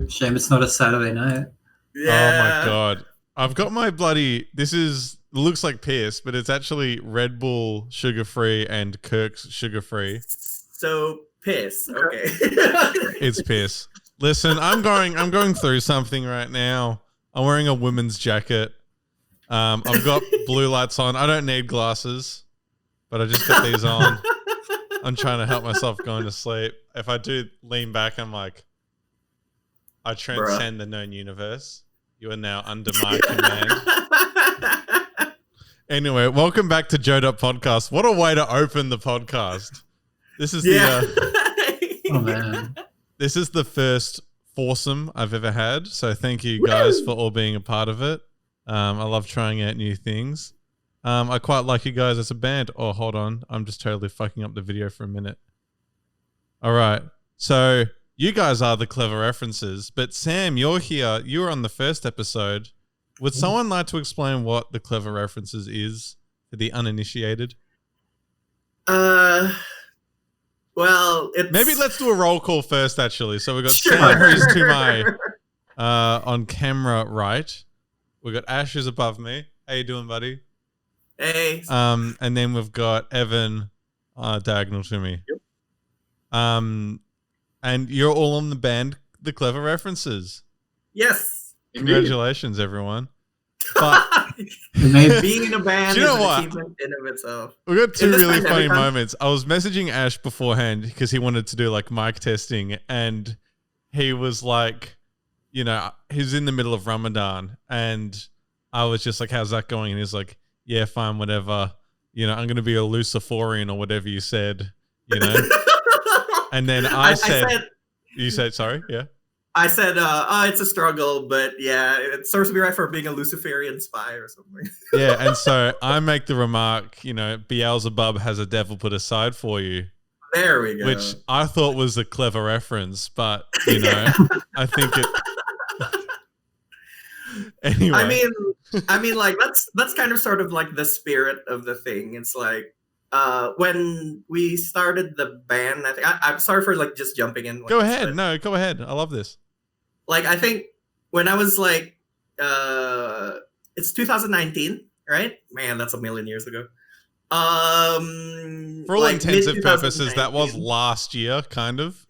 Shame it's not a Saturday night. Yeah. Oh my god. I've got my bloody looks like piss, but it's actually Red Bull sugar free and Kirk's sugar free. So piss. Okay. It's piss. Listen, I'm going through something right now. I'm wearing a women's jacket. I've got blue lights on. I don't need glasses, but I just got these on. I'm trying to help myself going to sleep. If I do lean back, I'm like, I transcend the known universe. You are now under my command. Anyway, welcome back to Joe Podcast. What a way to open the podcast. This is Oh man. This is the first foursome I've ever had. So thank you guys for all being a part of it. I love trying out new things. I quite like you guys as a band. Oh, hold on. I'm just totally fucking up the video for a minute. All right. So you guys are the Clever References, but Sam, you're here. You were on the first episode. Would someone like to explain what the Clever References is for the uninitiated? Well, it's... Maybe let's do a roll call first, actually. So we've got Sam, who's to my on camera right. We've got Ash, who's above me. How you doing, buddy? Hey. And then we've got Evan diagonal to me. Yep. And you're all on the band, The Clever References. Yes. Congratulations, everyone. But being in a band do you know is what? an achievement in of itself. We got two really funny time. moments. I was messaging Ash beforehand because he wanted to do like mic testing, and he was like, you know, he's in the middle of Ramadan, and I was just like, how's that going? And he's like, yeah, fine, whatever. You know, I'm going to be a Luciferian or whatever you said, you know? And then I said, you said, sorry, yeah? I said, it's a struggle, but yeah, it serves me right for being a Luciferian spy or something. Yeah, and so I make the remark, you know, Beelzebub has a devil put aside for you. There we go. Which I thought was a clever reference, but, you know, I think it... Anyway. I mean, like, that's kind of sort of like the spirit of the thing. It's like, when we started the band, I think, I'm sorry for like just jumping in. Go ahead. No, go ahead. I love this. Like, I think when I was like, it's 2019, right? Man, that's a million years ago. For all like intents and purposes, that was last year, kind of.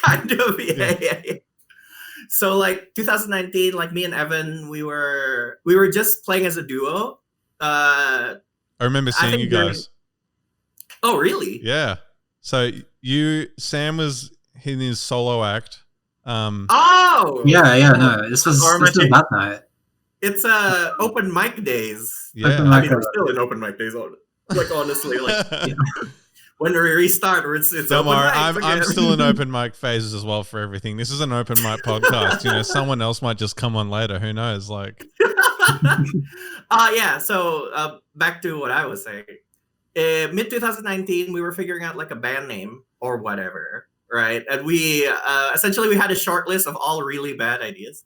Kind of, yeah. So like 2019, like me and Evan, we were just playing as a duo. I remember seeing you guys. Oh, really? Yeah. So Sam was in his solo act. Oh! Yeah, no. This was that night. It's open mic days. Yeah. I mean, we're still in open mic days. Like, honestly, like, when we restart, it's don't open worry, mics I'm still in open mic phases as well for everything. This is an open mic podcast. You know, someone else might just come on later. Who knows? Like, yeah. So back to what I was saying. Mid 2019, we were figuring out like a band name or whatever, right? And we essentially we had a short list of all really bad ideas,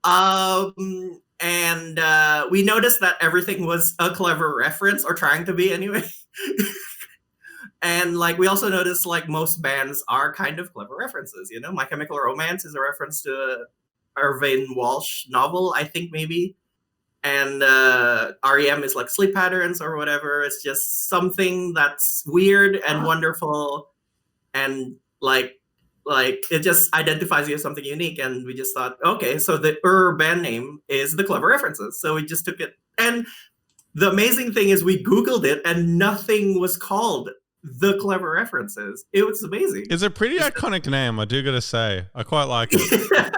and we noticed that everything was a clever reference, or trying to be anyway. And like we also noticed like most bands are kind of clever references, you know. My Chemical Romance is a reference to a Irvine Walsh novel, I think, maybe. And REM is like Sleep Patterns or whatever. It's just something that's weird and wonderful, and like it just identifies you as something unique. And we just thought, okay, so the band name is the Clever References. So we just took it. And the amazing thing is we Googled it and nothing was called the Clever References. It was amazing. It's a pretty iconic name, I do gotta say. I quite like it.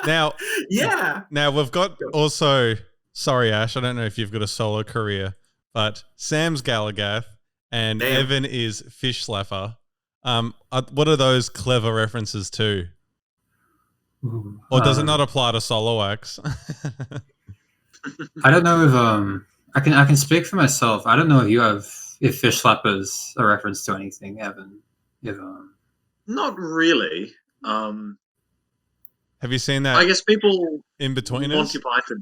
Now, yeah. Now we've got also, sorry Ash, I don't know if you've got a solo career, but Sam's Galagath and Evan is Fish Slapper. What are those clever references to? Or does it not apply to solo acts? I don't know if I can speak for myself. I don't know if Fish Slapper's a reference to anything, Evan. Not really. Have you seen that? I guess people in between Monty Python.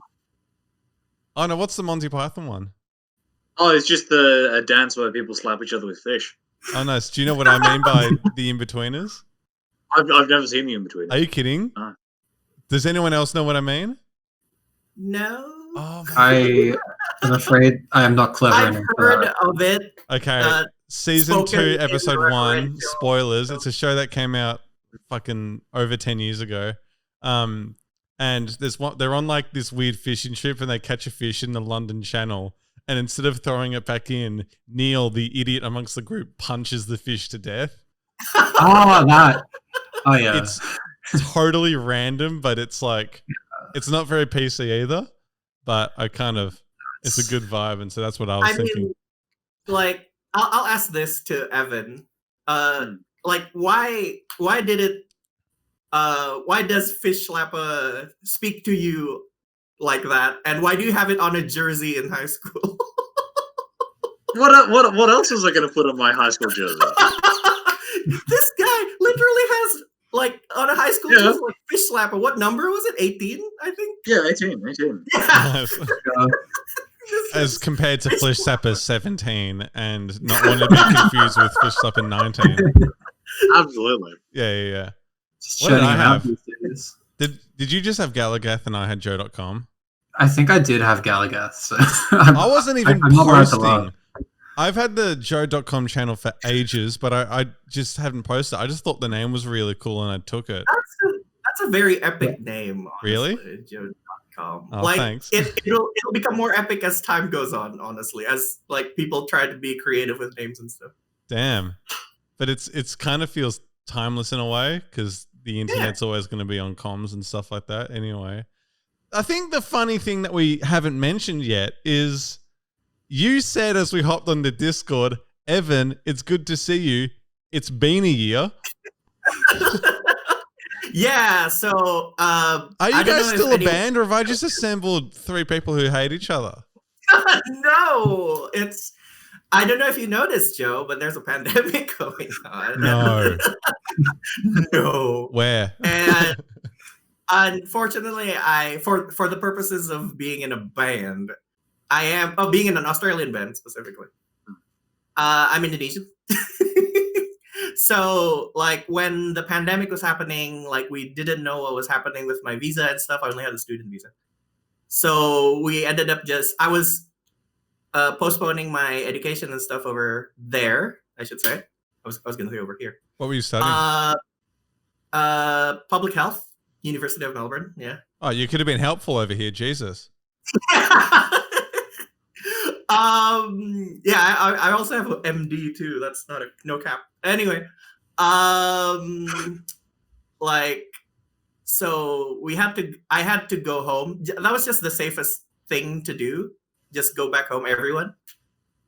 Oh no, what's the Monty Python one? Oh, it's just a dance where people slap each other with fish. Oh nice. Do you know what I mean by the in-betweeners? I've never seen the in between. Are you kidding? No. Does anyone else know what I mean? No. Oh, I am afraid I am not clever I've enough for heard that. of it. okay. Season Spoken 2, in episode the 1, referential. spoilers. It's a show that came out fucking over 10 years ago. And there's one, they're on like this weird fishing trip and they catch a fish in the London Channel. And instead of throwing it back in, Neil, the idiot amongst the group, punches the fish to death. Oh, that. Oh, yeah. It's totally random, but it's like, it's not very PC either. But it's a good vibe. And so that's what I was thinking. mean, like, I'll ask this to Evan. Like, why does Fish Slapper speak to you like that? And why do you have it on a jersey in high school? What else was I going to put on my high school jersey? This guy literally has, like, on a high school jersey, like, Fish Slapper. What number was it? 18, I think? Yeah, 18. Yeah. As compared to Fish Slapper 17 and not want to be confused with Fish Slapper 19. Absolutely. Yeah. Just What did churning I them out have? these days. Did you just have Galagath and I had Joe.com? I think I did have Galagath. So I wasn't even I'm not allowed to posting. lie. I've had the Joe.com channel for ages, but I just haven't posted. I just thought the name was really cool and I took it. That's a very epic name, honestly. Really? Joe.com. Oh, like, thanks. It'll become more epic as time goes on, honestly, as like people try to be creative with names and stuff. Damn. But it's kind of feels timeless in a way because the internet's always going to be on comms and stuff like that anyway. I think the funny thing that we haven't mentioned yet is you said as we hopped on the Discord, Evan, it's good to see you. It's been a year. Yeah, so Are you guys still a band or have I just assembled 3 people who hate each other? No, I don't know if you noticed, Joe, but there's a pandemic going on. No. No. Where? And unfortunately, for the purposes of being in a band, being in an Australian band specifically. I'm Indonesian. So, like, when the pandemic was happening, like, we didn't know what was happening with my visa and stuff. I only had a student visa. So we ended up I was postponing my education and stuff over there, I should say. I was going to say over here. What were you studying? Public health, University of Melbourne, yeah. Oh, you could have been helpful over here, Jesus. I also have an MD too. That's not no cap. Anyway, like, so I had to go home. That was just the safest thing to do. Just go back home, everyone,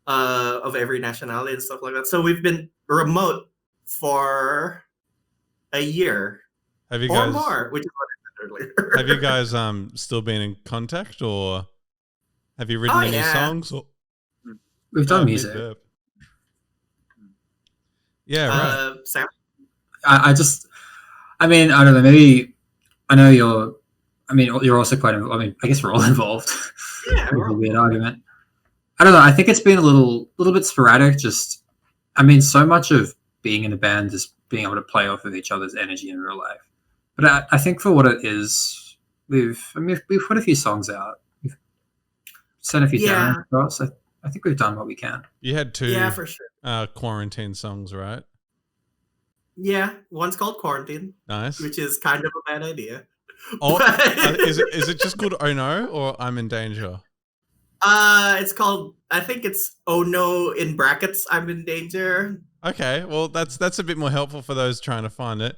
of every nationality and stuff like that. So we've been remote for a year Have you or guys more, which is what I said earlier. Have you guys still been in contact or have you written any songs? Or? We've done music. Yeah, right. Sam? I don't know, maybe, I know you're also quite involved. I mean, I guess we're all involved. Yeah, It's a weird argument. I don't know, I think it's been a little bit sporadic, so much of being in a band is being able to play off of each other's energy in real life. But I think for what it is, we've put a few songs out. We've sent a few demos across. I think we've done what we can. You had 2 for sure. quarantine songs, right? Yeah, one's called Quarantine, Nice. which is kind of a bad idea. Oh, is it just called Oh No or I'm in Danger? It's called, I think it's Oh No in brackets, I'm in danger. Okay, well that's a bit more helpful for those trying to find it.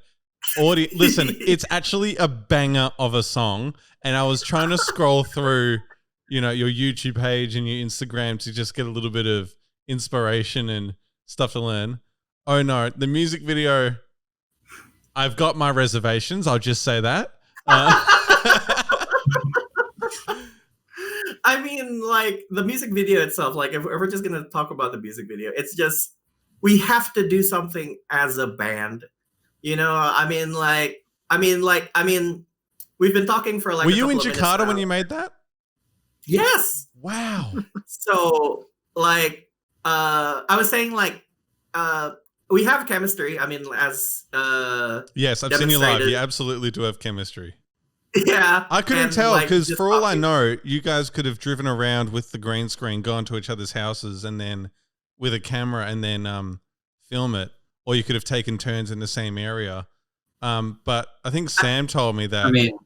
Listen, it's actually a banger of a song, and I was trying to scroll through, your YouTube page and your Instagram to just get a little bit of inspiration and stuff to learn. Oh No, the music video, I've got my reservations, I'll just say that. I mean, like, the music video itself, like, if we're just gonna talk about the music video, it's just, we have to do something as a band. We've been talking for like. Were you in Jakarta when you made that? Yes. Wow. So, like, I was saying, like, we have chemistry. I mean, as Yes, I've seen you live. demonstrated. You absolutely do have chemistry. Yeah, I couldn't and, tell like, because just for all I talking- know, you guys could have driven around with the green screen, gone to each other's houses, and then with a camera, and then film it, or you could have taken turns in the same area. But I think Sam told me that. I mean,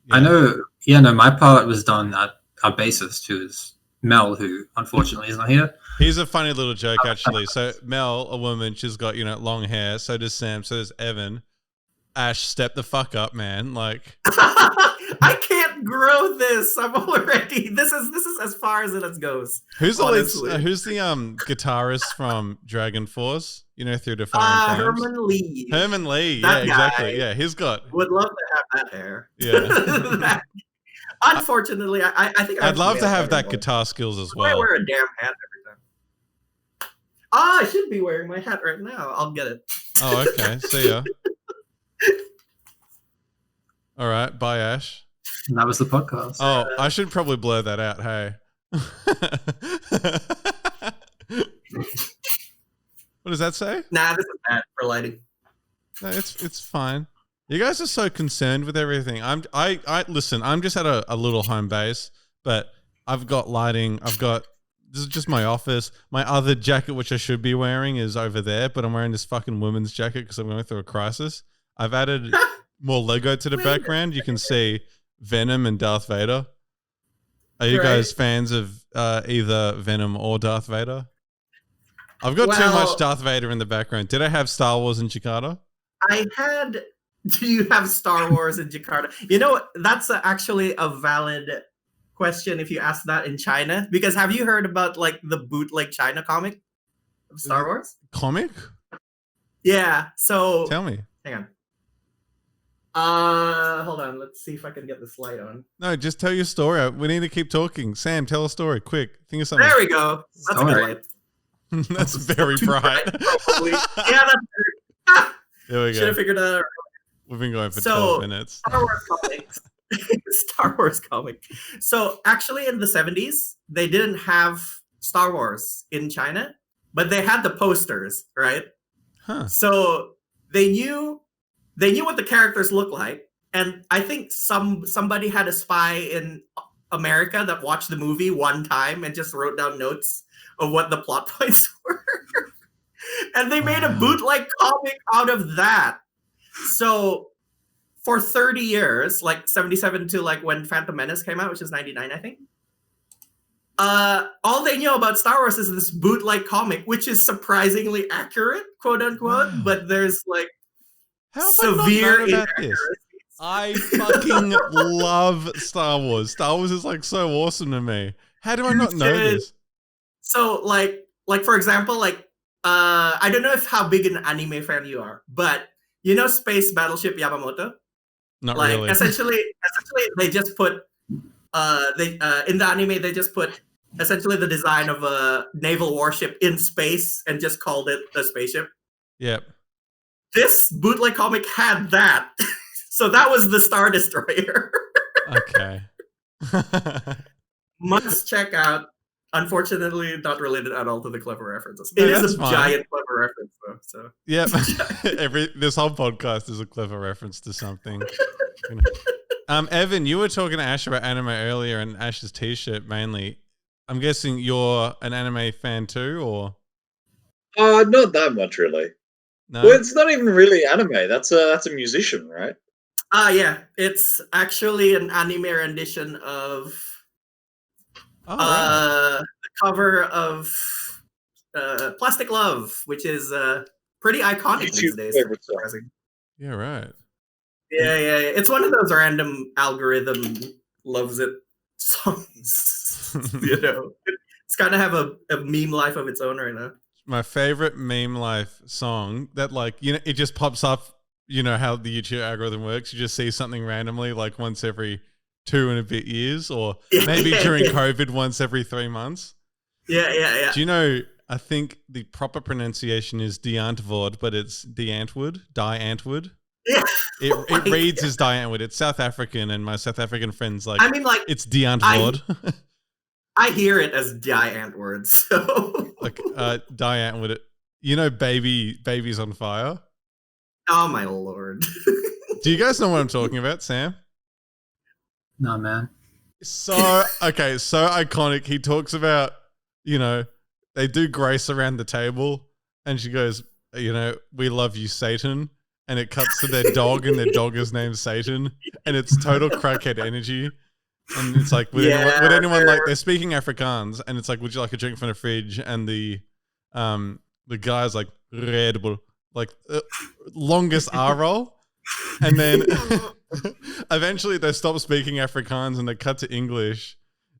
yeah. I know. Yeah, no, my part was done at our bassist, who is Mel, who unfortunately is not here. Here's a funny little joke, actually. So Mel, a woman, she's got long hair. So does Sam. So does Evan. Ash, step the fuck up, man! Like, I can't grow this. I'm already. This is as far as it goes. who's the honestly. who's the guitarist from Dragon Force? Through the Fire and Flames. Herman Lee. Herman Lee. That Yeah, exactly. guy. Yeah, he's got. Would love to have that hair. Yeah. Unfortunately, I think I'd love to have that anymore. guitar skills as I well. wear a damn hat every time. I should be wearing my hat right now. I'll get it. Oh, okay. See ya. All right. Bye, Ash. And that was the podcast. Oh, I should probably blur that out. Hey. What does that say? Nah, this is bad for lighting. No, it's fine. You guys are so concerned with everything. I listen. I'm just at a little home base, but I've got lighting. This is just my office. My other jacket, which I should be wearing, is over there, but I'm wearing this fucking women's jacket because I'm going through a crisis. I've added more Lego to the background. You can see Venom and Darth Vader. Are you guys fans of either Venom or Darth Vader? I've got too much Darth Vader in the background. Did I have Star Wars in Jakarta? I had. Do you have Star Wars in Jakarta? That's actually a valid question if you ask that in China. Because have you heard about like the bootleg China comic of Star Wars? Comic? Yeah. So Tell me. hang on. Hold on. Let's see if I can get this light on. No, just tell your story. We need to keep talking. Sam, tell a story. Quick. Think of something. There we go. That's a good Story. light. That's very bright. Probably. Yeah, that's There we should have go. figured that out. We've been going for So, 12 minutes. Star Wars comics. Star Wars comic. So actually in the 70s, they didn't have Star Wars in China, but they had the posters, right? Huh. So they knew what the characters looked like. And I think somebody had a spy in America that watched the movie one time and just wrote down notes of what the plot points were. And they made a bootleg comic out of that. So for 30 years, like 77 to like when Phantom Menace came out, which is 99, I think. All they knew about Star Wars is this bootleg comic, which is surprisingly accurate, quote unquote, Wow. but there's like How have I not severe known about this? I fucking love Star Wars. Star Wars is like so awesome to me. How do I not know this? So like for example, like I don't know if how big an anime fan you are, but you know Space Battleship Yamamoto? Not Like really. essentially they just put in the anime they just put essentially the design of a naval warship in space and just called it a spaceship. Yep. This bootleg comic had that. So that was the Star Destroyer. Okay. Must check out. Unfortunately, not related at all to the Clever References. No, It is that's a fine. giant Clever Reference, though. So Yep. This whole podcast is a clever reference to something. Evan, you were talking to Ash about anime earlier and Ash's t-shirt mainly. I'm guessing you're an anime fan too, or Not that much, really. no? Well, it's not even really anime. That's a musician, right? yeah, it's actually an anime rendition of Oh, right. the cover of Plastic Love, which is pretty iconic these YouTube's days. favorite song. Surprising. Yeah, right. Yeah. It's one of those random algorithm loves it songs. It's kind of have a meme life of its own right now. My favorite meme life song that it just pops up. You know how the YouTube algorithm works. You just see something randomly like once every 2 and a bit years, or maybe during COVID once every 3 months. Yeah. Do you know, I think the proper pronunciation is Diantwoord, but it's Diantwoord. Yeah. It reads as Diantwoord. It's South African, and my South African friends it's Diantwoord. I hear it as giant words. So Diantwoord. you know, baby's on fire. Oh my lord. Do you guys know what I'm talking about, Sam? No, man. So iconic. He talks about, you know, they do grace around the table, and she goes, you know, we love you, Satan. And it cuts to their dog, and their dog is named Satan, and it's total crackhead energy. And it's like, would anyone like? They're speaking Afrikaans, and it's like, would you like a drink from the fridge? And the guy's like, Red Bull, like longest R roll, and then eventually they stop speaking Afrikaans and they cut to English,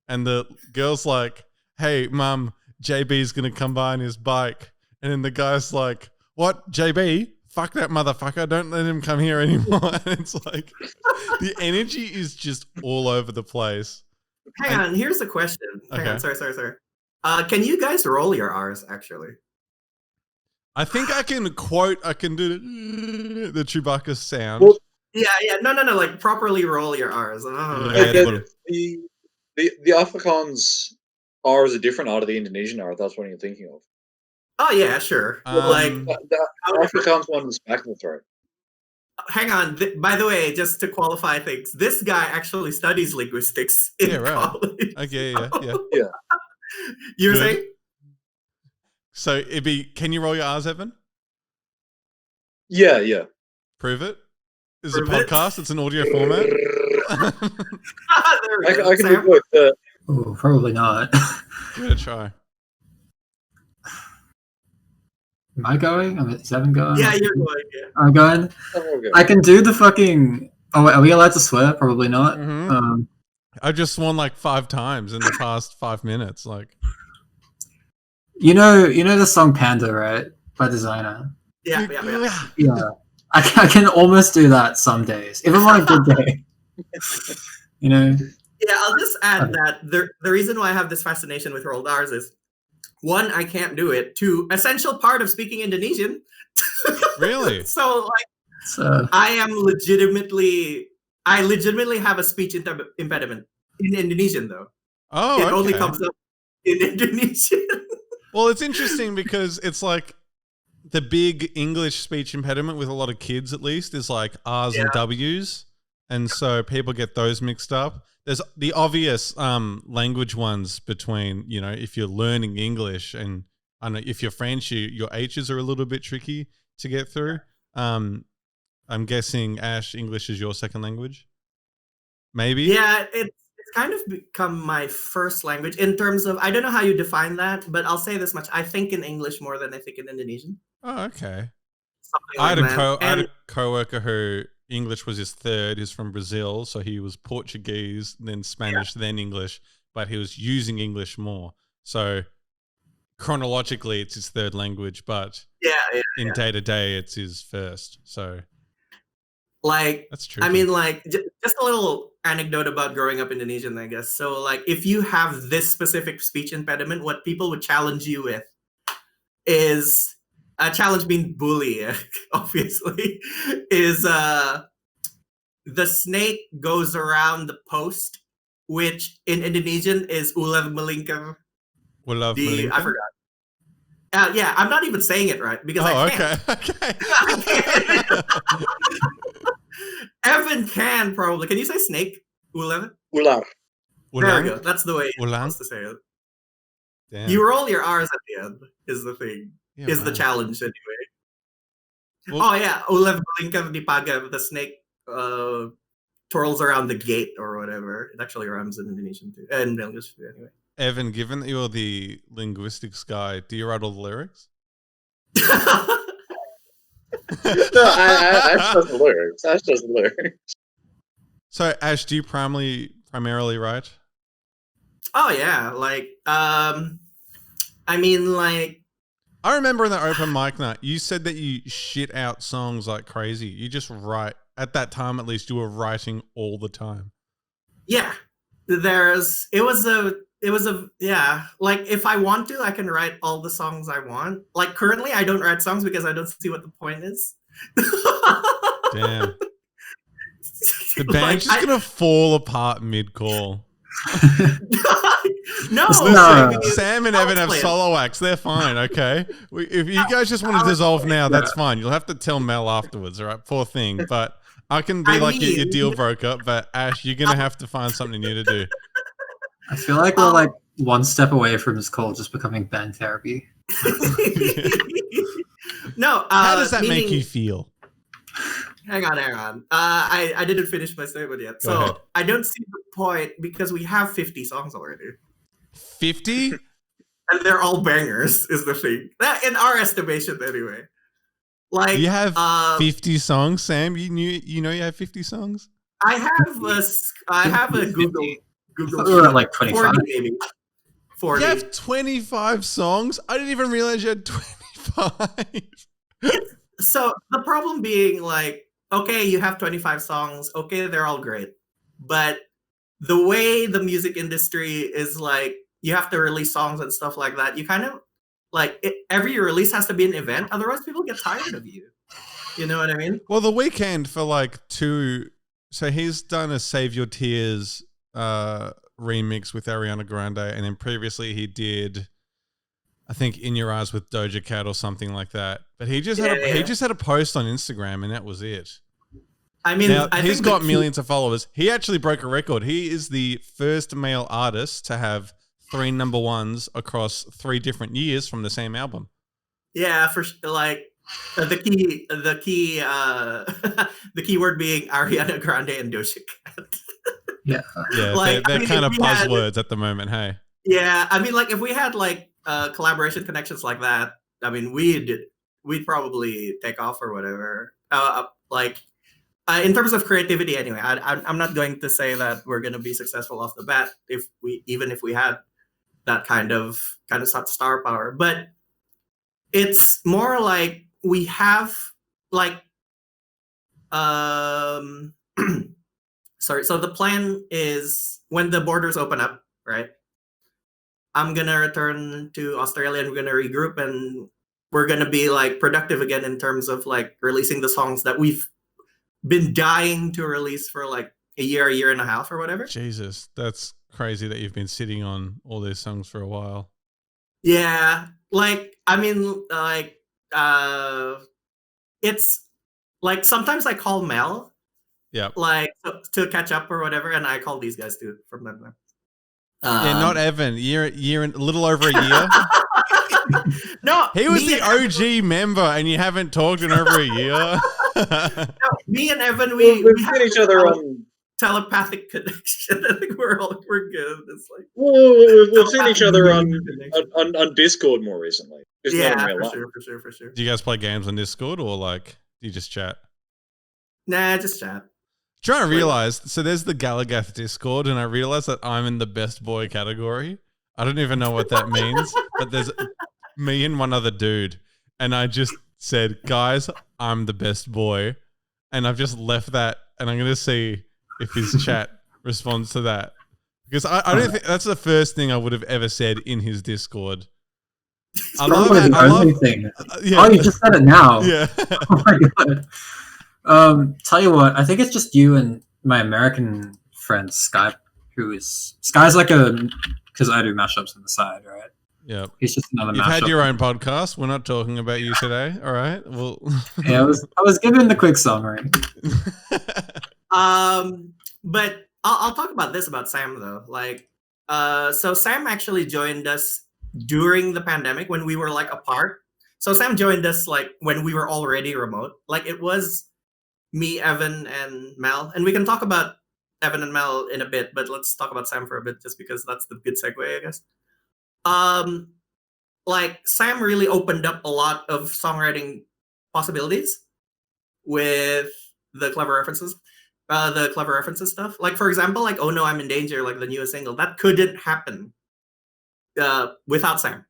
and the girl's like, hey, mum, JB's gonna come by on his bike, and then the guy's like, what, JB? Fuck that motherfucker, don't let him come here anymore. And it's like, the energy is just all over the place. Hang on, here's a question. Hang on, sorry. Can you guys roll your R's, actually? I think I can do the Chewbacca sound. Well, Yeah, no, like properly roll your R's. Red the Afrikaans R's are different out of the Indonesian R. That's what you're thinking of. Oh yeah, sure. Like, The Afrikaans one is back in the throat. hang on. By the way, just to qualify things, this guy actually studies linguistics in college. Okay, yeah. You were saying? So it'd be, can you roll your R's, Evan? Yeah. Prove it. This is a podcast. It's an audio format. I can do both. Oh, probably not. Give it a try. Am I going? Is Evan going? Yeah, you're going. Yeah. I'm going. I can do the fucking. Oh, wait, are we allowed to swear? Probably not. Mm-hmm. I just sworn like 5 times in the past 5 minutes. Like, you know the song "Panda," right? By Designer. Yeah. I can almost do that some days, if I'm on a good day. You know. Yeah, I'll just add that the reason why I have this fascination with rolled R's is, 1, I can't do it. 2, essential part of speaking Indonesian. Really? So I legitimately have a speech impediment in Indonesian, though. Oh, it only comes up in Indonesian. Well, it's interesting because it's like the big English speech impediment with a lot of kids, at least, is like R's and W's. And so people get those mixed up. There's the obvious language ones between, you know, if you're learning English, and I know if you're French, your H's are a little bit tricky to get through. I'm guessing, Ash, English is your second language? Maybe? Yeah, it's kind of become my first language in terms of, I don't know how you define that, but I'll say this much. I think in English more than I think in Indonesian. Oh, okay. I had a coworker who English was his third. He's from Brazil, so he was Portuguese, then Spanish, then English, but he was using English more. So chronologically, it's his third language, but in day to day, it's his first. So, like, that's true. I mean, like, just a little anecdote about growing up Indonesian, I guess. So, like, if you have this specific speech impediment, what people would challenge you with is a challenge being bully, obviously, is the snake goes around the post, which in Indonesian is ular melingkar. Ular melingkar? I forgot. Yeah, I'm not even saying it right because I can't. Okay. Evan can probably. Can you say snake? Ular? Ular. There we go. That's the way you're supposed to say it. Damn. You roll your R's at the end, is the thing. The challenge, anyway. Well, oh, yeah. Ular melingkar di pagar. The snake twirls around the gate or whatever. It actually rhymes in Indonesian too. In English too, anyway. Evan, given that you're the linguistics guy, do you write all the lyrics? No, Ash does the lyrics. Ash does the lyrics. So, Ash, do you primarily write? Oh, yeah. Like, I mean, like... I remember in the open mic night, you said that you shit out songs like crazy. You just write. At that time, at least, you were writing all the time. Yeah. Like, if I want to, I can write all the songs I want. Like, currently, I don't write songs because I don't see what the point is. Damn. The band's just going to fall apart mid-call. No, Listen, No. Sam and I'll Evan have explain. solo acts. They're fine, okay? If you guys just want to dissolve now, that's fine. You'll have to tell Mel afterwards, all right? Poor thing. But I can be I like your mean- deal broker, but Ash, you're going to have to find something new to do. I feel like we're like one step away from this call just becoming band therapy. No. How does that make meaning- you feel? Hang on. I didn't finish my statement yet. Go ahead. So I don't see the point because we have 50 songs already. 50? And they're all bangers, is the thing. That in our estimation, anyway. Like You have 50 songs, Sam? You know you have 50 songs? I have a Google I thought we were at like 40 25. maybe. 40. You have 25 songs? I didn't even realize you had 25. So the problem being like, okay, you have 25 songs. Okay, they're all great. But the way the music industry is like, you have to release songs and stuff like that. You kind of like every release has to be an event. Otherwise, people get tired of you. You know what I mean? Well, the weekend for like two. So he's done a Save Your Tears remix with Ariana Grande. And then previously he did, I think, In Your Eyes with Doja Cat or something like that. But he just he just had a post on Instagram and that was it. I mean, Now, I he's think got the key- millions of followers. He actually broke a record. He is the first male artist to have 3 number ones across 3 different years from the same album. Yeah, for like the key the key word being Ariana Grande and Doja Cat. Yeah. Yeah, Like, they're I mean, kind if of we had- buzzwords at the moment. Hey, Yeah, I mean, like if we had like collaboration connections like that, I mean, we'd probably take off or whatever. In terms of creativity, anyway, I'm not going to say that we're going to be successful off the bat if we had that kind of star power, but it's more like we have like sorry. So the plan is when the borders open up, right? I'm gonna return to Australia and we're gonna regroup and we're gonna be like productive again in terms of like releasing the songs that we've been dying to release for like a year and a half or whatever. Jesus, that's crazy that you've been sitting on all these songs for a while. Yeah, like I mean, like it's like sometimes I call Mel, Yep. like to catch up or whatever, and I call these guys too from time to time. Yeah, not Evan. A little over a year. No, He was me the and OG member, and you haven't talked in over a year. me and Evan, We've have seen each other on. telepathic connection. I think we're good. It's like We've seen each other on connection. on Discord more recently. Just not in Yeah, real for life. sure. Do you guys play games on Discord or like do you just chat? Nah, just chat. Trying to realize, so there's the Galagath Discord, and I realize that I'm in the best boy category. I don't even know what that means, but there's me and one other dude, and I just said, guys, I'm the best boy, and I've just left that, and I'm gonna see if his chat responds to that because I don't think that's the first thing I would have ever said in his Discord. I love Probably it. the I only love. thing. Yeah, Oh, you just said it now. yeah. Oh my god. Tell you what, I think it's just you and my American friend Skype, Sky's like because I do mashups on the side, right? Yeah. He's just another You've mashup. had your own podcast. We're not talking about you today. All right. Well, Yeah, I was giving the quick summary. But I'll talk about this about Sam though. Like, so Sam actually joined us during the pandemic when we were like apart. So Sam joined us like when we were already remote. Like it was me, Evan, and Mel, and we can talk about Evan and Mel in a bit. But let's talk about Sam for a bit, just because that's the good segue, I guess. Like Sam really opened up a lot of songwriting possibilities with the Cleaver References. The Clever References stuff. Like for example, like "Oh No, I'm in Danger," like the newest single, that couldn't happen without Sam.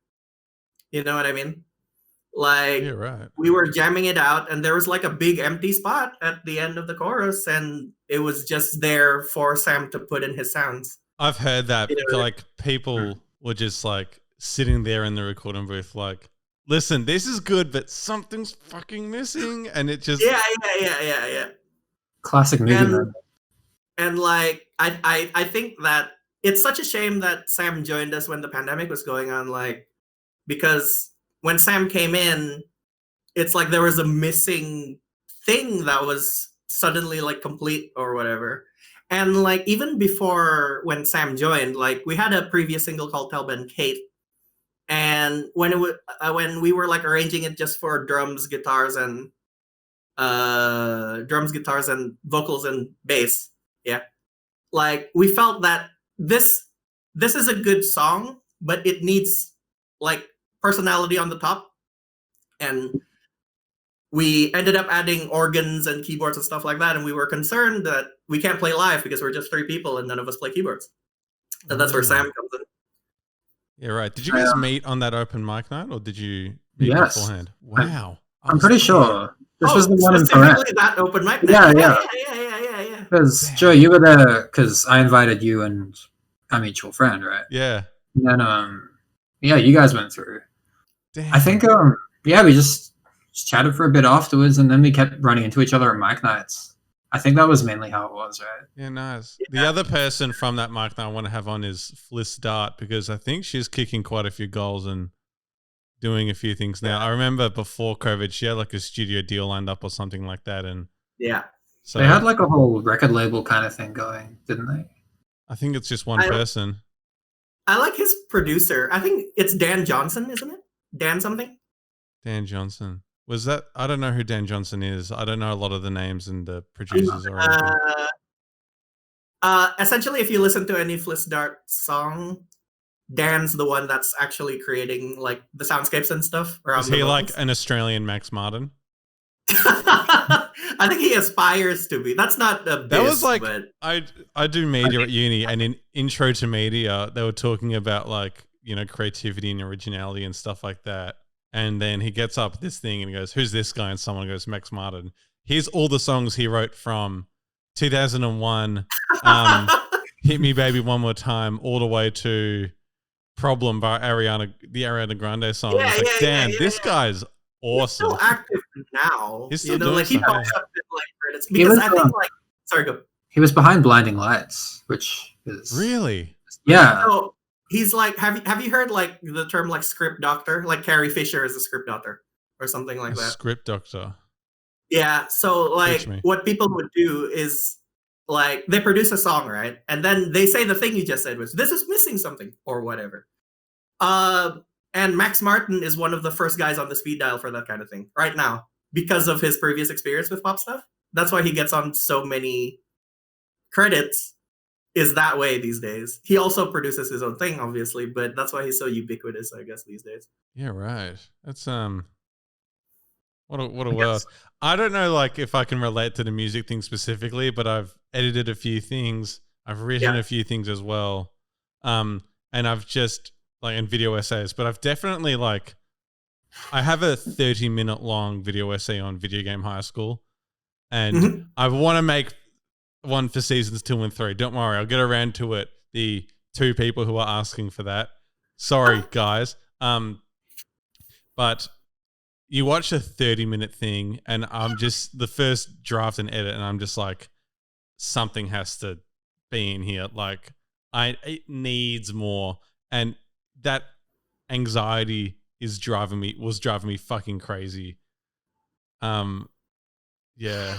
You know what I mean? Like yeah, right. we were jamming it out, and there was like a big empty spot at the end of the chorus, and it was just there for Sam to put in his sounds. I've heard that You know, like people were just like sitting there in the recording booth, like, listen, this is good, but something's fucking missing, and it just Yeah. Classic movie. And- Man. And like I think that it's such a shame that Sam joined us when the pandemic was going on, like, because when Sam came in, it's like there was a missing thing that was suddenly like complete or whatever. And like even before when Sam joined, like we had a previous single called Tell Ben Kate, and when we were like arranging it just for drums, guitars, and vocals and bass, yeah, like we felt that this is a good song, but it needs like personality on the top, and we ended up adding organs and keyboards and stuff like that, and we were concerned that we can't play live because we're just 3 people and none of us play keyboards. And that's where Sam comes in. Yeah, right. Did you guys meet on that open mic night, or did you meet Yes. beforehand? Wow. I'm pretty sure this was the one in specifically that open mic night. Yeah. Because Joe, you were there because I invited you and our mutual friend, right? Yeah. And then, yeah, you guys went through. Damn. I think, yeah, we just chatted for a bit afterwards, and then we kept running into each other at mic nights. I think that was mainly how it was, right? Yeah, nice. Yeah. The other person from that mic that I want to have on is Fliss Dart, because I think she's kicking quite a few goals and doing a few things now. I remember before COVID, she had like a studio deal lined up or something like that, and yeah, so they had like a whole record label kind of thing going, didn't they? I think it's just one person. I like his producer. I think it's Dan Johnson, isn't it? Dan something? Dan Johnson. Was that? I don't know who Dan Johnson is. I don't know a lot of the names and the producers or anything. Essentially, if you listen to any Fliss Dart song, Dan's the one that's actually creating like the soundscapes and stuff. Is he like an Australian Max Martin? I think he aspires to be. That's not a that was like but I do media at uni, and in intro to media, they were talking about like, you know, creativity and originality and stuff like that. And then he gets up this thing and he goes, "Who's this guy?" And someone goes, "Max Martin." Here's all the songs he wrote from 2001, "Hit Me Baby One More Time," all the way to "Problem" by the Ariana Grande song. Yeah, Like, damn, this guy's awesome. He's still active now. He's still you know, doing like he stuff, pops up in like credits because I think like sorry, go. He was behind Blinding Lights, which is Really, yeah. So he's like, have you heard like the term like script doctor? Like Carrie Fisher is a script doctor or something like that. Script doctor. Yeah. So like what people would do is like they produce a song, right? And then they say the thing you just said, was this is missing something or whatever. And Max Martin is one of the first guys on the speed dial for that kind of thing right now because of his previous experience with pop stuff. That's why he gets on so many credits, is that way these days. He also produces his own thing, obviously, but that's why he's so ubiquitous, I guess, these days. Yeah, right. That's what a world. I don't know like if I can relate to the music thing specifically, but I've edited a few things. I've written a few things as well. And I've just like in video essays, but I've definitely like I have a 30-minute long video essay on Video Game High School, and I want to make one for seasons 2 and 3. Don't worry, I'll get around to it. The 2 people who are asking for that, sorry guys. But you watch a 30-minute thing, and I'm just the first draft and edit, and I'm just like, something has to be in here. Like it needs more, and that anxiety was driving me fucking crazy. Yeah.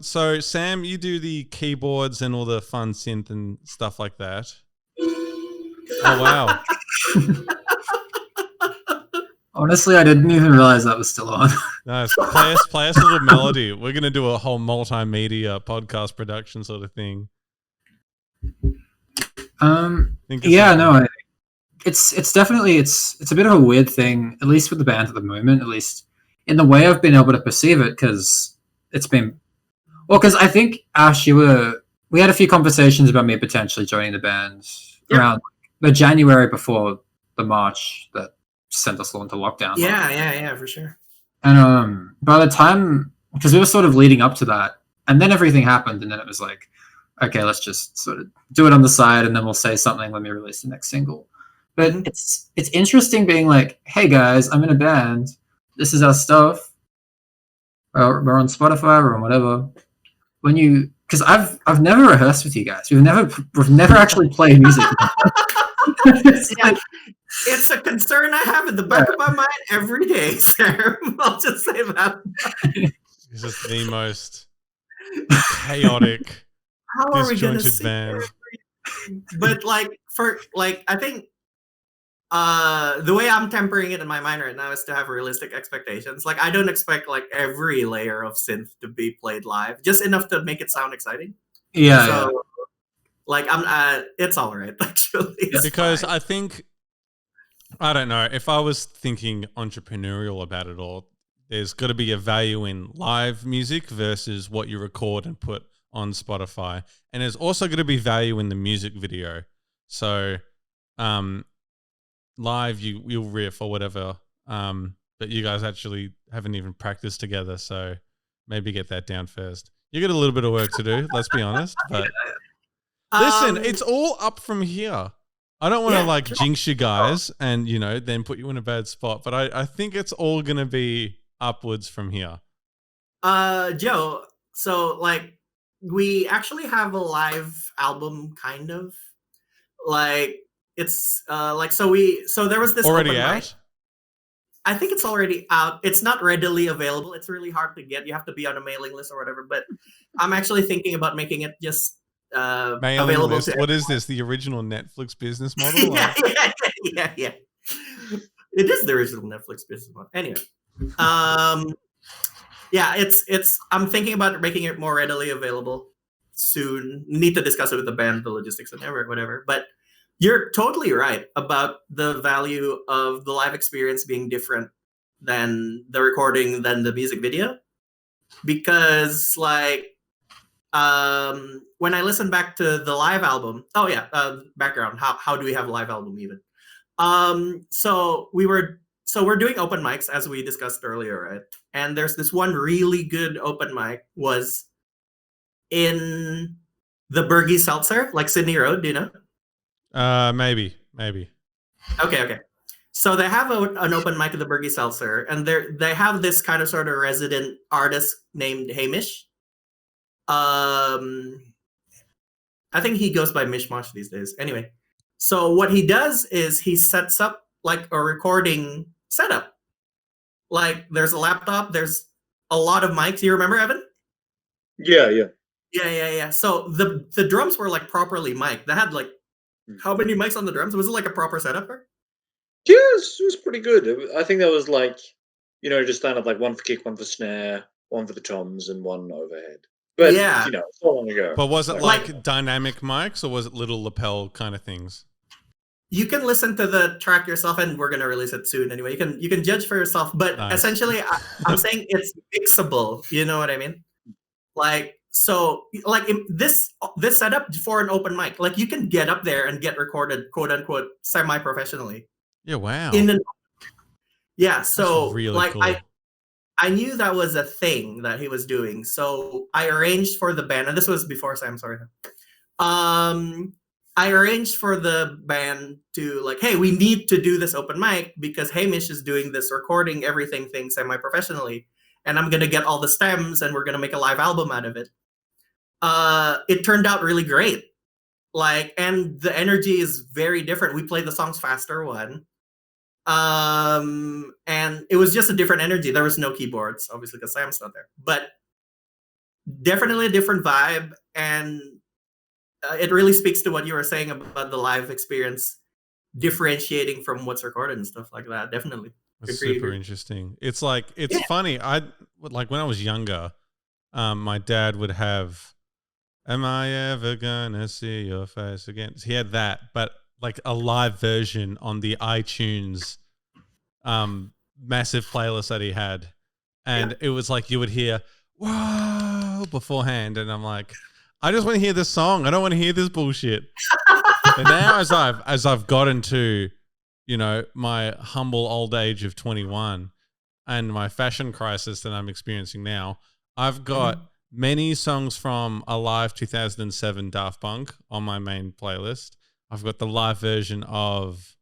So Sam, you do the keyboards and all the fun synth and stuff like that. Oh wow. Honestly, I didn't even realize that was still on. Nice. Play us a little melody. We're gonna do a whole multimedia podcast production sort of thing. Yeah, no, it's definitely it's a bit of a weird thing, at least with the band at the moment, at least in the way I've been able to perceive it, because it's been because I think Ash, we had a few conversations about me potentially joining the band around the January before the March that sent us all into lockdown. Yeah, for sure. And by the time, because we were sort of leading up to that, and then everything happened, and then it was like, okay, let's just sort of do it on the side, and then we'll say something when we release the next single. But it's interesting being like, hey guys, I'm in a band. This is our stuff. We're on Spotify or on whatever. When you because I've never rehearsed with you guys. We've never actually played music. It's Yeah. like, It's a concern I have in the back of my mind every day, Sam. I'll just say that. This is the most chaotic, How are we gonna disjointed see band. But I think the way I'm tempering it in my mind right now is to have realistic expectations. Like I don't expect like every layer of synth to be played live, just enough to make it sound exciting. yeah, So like it's all right actually. It's Because fine. I think, I don't know, if I was thinking entrepreneurial about it all, there's got to be a value in live music versus what you record and put on Spotify. And there's also going to be value in the music video. So, live, you'll riff or whatever. But you guys actually haven't even practiced together. So maybe get that down first. You got a little bit of work to do, let's be honest. But listen, it's all up from here. I don't want to like jinx you guys and, you know, then put you in a bad spot. But I think it's all going to be upwards from here. Joe, so like we actually have a live album kind of. Like it's so there was this Already open out? mic. I think it's already out. It's not readily available. It's really hard to get. You have to be on a mailing list or whatever. But I'm actually thinking about making it just Mailing available list. to What is this? The original Netflix business model? yeah, yeah. It is the original Netflix business model. Anyway, yeah, it's. I'm thinking about making it more readily available soon. Need to discuss it with the band, the logistics, and whatever. But you're totally right about the value of the live experience being different than the recording, than the music video, because like when I listen back to the live album, background, how do we have a live album even? So we're doing open mics as we discussed earlier, right? And there's this one really good open mic was in the Bergie Seltzer, like Sydney Road, do you know? Maybe. Okay. So they have an open mic at the Bergie Seltzer, and they have this kind of sort of resident artist named Hamish. I think he goes by Mishmash these days. Anyway, so what he does is he sets up like a recording setup. Like there's a laptop, there's a lot of mics. You remember, Evan? Yeah. Yeah. So the drums were like properly mic'd. They had like how many mics on the drums? Was it like a proper setup? Yeah, it was pretty good. I think that was like, just stand up like one for kick, one for snare, one for the toms, and one overhead. But, Yeah. so long ago. But was it So- like dynamic mics or was it little lapel kind of things? You can listen to the track yourself, and we're gonna release it soon anyway. You can judge for yourself. But Nice. essentially, I'm saying it's mixable. You know what I mean? Like so, like this setup for an open mic, like you can get up there and get recorded, quote unquote, semi-professionally. Yeah, wow. Yeah. So That's really like cool. I knew that was a thing that he was doing. So I arranged for the band, and this was before Sam, sorry. I arranged for the band to like, hey, we need to do this open mic because Hamish is doing this recording everything thing semi-professionally, and I'm gonna get all the stems, and we're gonna make a live album out of it. It turned out really great. Like, and the energy is very different. We played the songs faster, one. And it was just a different energy. There was no keyboards, obviously, because Sam's not there. But definitely a different vibe, and it really speaks to what you were saying about the live experience differentiating from what's recorded and stuff like that. Definitely. It's super interesting. It's like, it's funny. Like when I was younger, my dad would have, "Am I ever gonna see your face again?" He had that, but like a live version on the iTunes massive playlist that he had. And it was like you would hear, "Whoa," beforehand. And I'm like, I just want to hear this song. I don't want to hear this bullshit. But now as I've gotten to, my humble old age of 21 and my fashion crisis that I'm experiencing now, I've got many songs from a live 2007 Daft Punk on my main playlist. I've got the live version of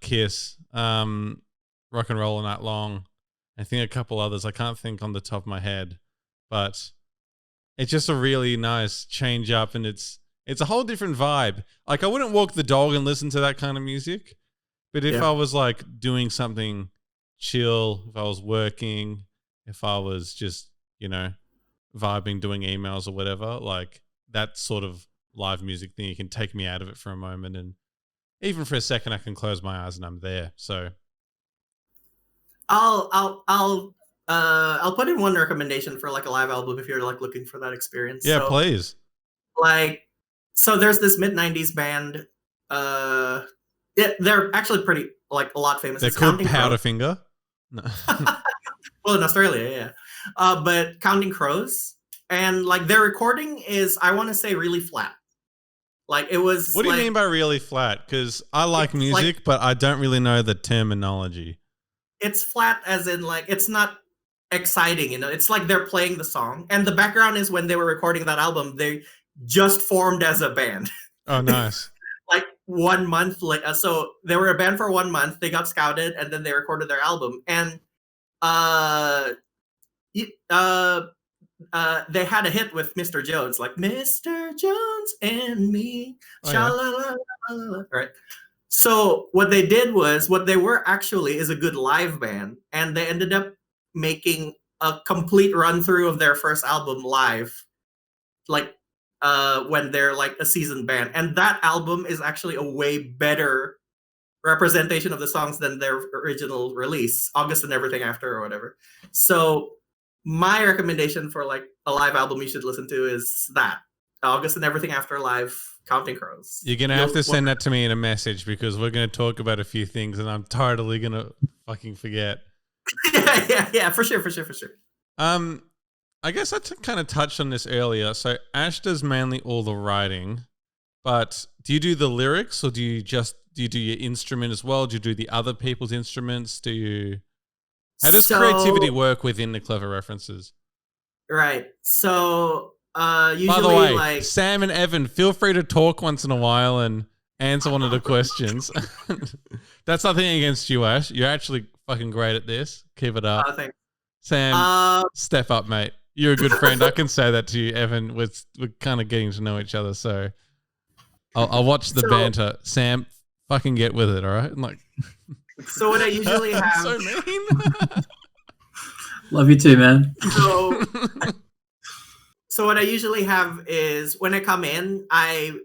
Kiss, Rock and Roll All Night Long. I think a couple others. I can't think on the top of my head, but it's just a really nice change up, and it's a whole different vibe. Like I wouldn't walk the dog and listen to that kind of music, but if Yeah. I was like doing something chill, if I was working, if I was just, vibing, doing emails or whatever, like that sort of live music thing, you can take me out of it for a moment, and even for a second I can close my eyes and I'm there. So I'll put in one recommendation for like a live album if you're like looking for that experience. yeah, So, please. like, so there's this mid-90s band. They're actually pretty like a lot famous. They're It's called Counting Crows. Powderfinger. No. Well, in Australia, yeah. But Counting Crows, and like their recording is, I want to say, really flat. Like it was. What do you like, mean by really flat? Because I like It's music, like- but I don't really know the terminology. It's flat as in like it's not exciting, It's like they're playing the song, and the background is when they were recording that album, they just formed as a band. Oh, nice. Like 1 month later, so they were a band for 1 month. They got scouted, and then they recorded their album, and they had a hit with Mr. Jones, like Mr. Jones and me, Oh, yeah. sha-la-la-la-la, right? So what they did was, what they were actually is a good live band, and they ended up making a complete run through of their first album live, like when they're like a seasoned band, and that album is actually a way better representation of the songs than their original release, August and Everything After or whatever. So my recommendation for like a live album you should listen to is that August and Everything After live, Counting Crows. You're going to have to send that to me in a message, because we're going to talk about a few things and I'm totally going to fucking forget. yeah, for sure. I guess I kind of touched on this earlier. So Ash does mainly all the writing, but do you do the lyrics, or do you do your instrument as well? Do you do the other people's instruments? How does creativity work within the Clever References? Right. So usually, by the way, like Sam and Evan, feel free to talk once in a while and answer one of the questions. That's nothing against you, Ash. You're actually fucking great at this. Keep it up. thanks. Sam, step up, mate. You're a good friend. I can say that to you, Evan. We're kind of getting to know each other, so I'll watch the banter. Sam, fucking get with it, all right? Like, so what I usually have. so mean. Love you too, man. So what I usually have is, when I come in, I'll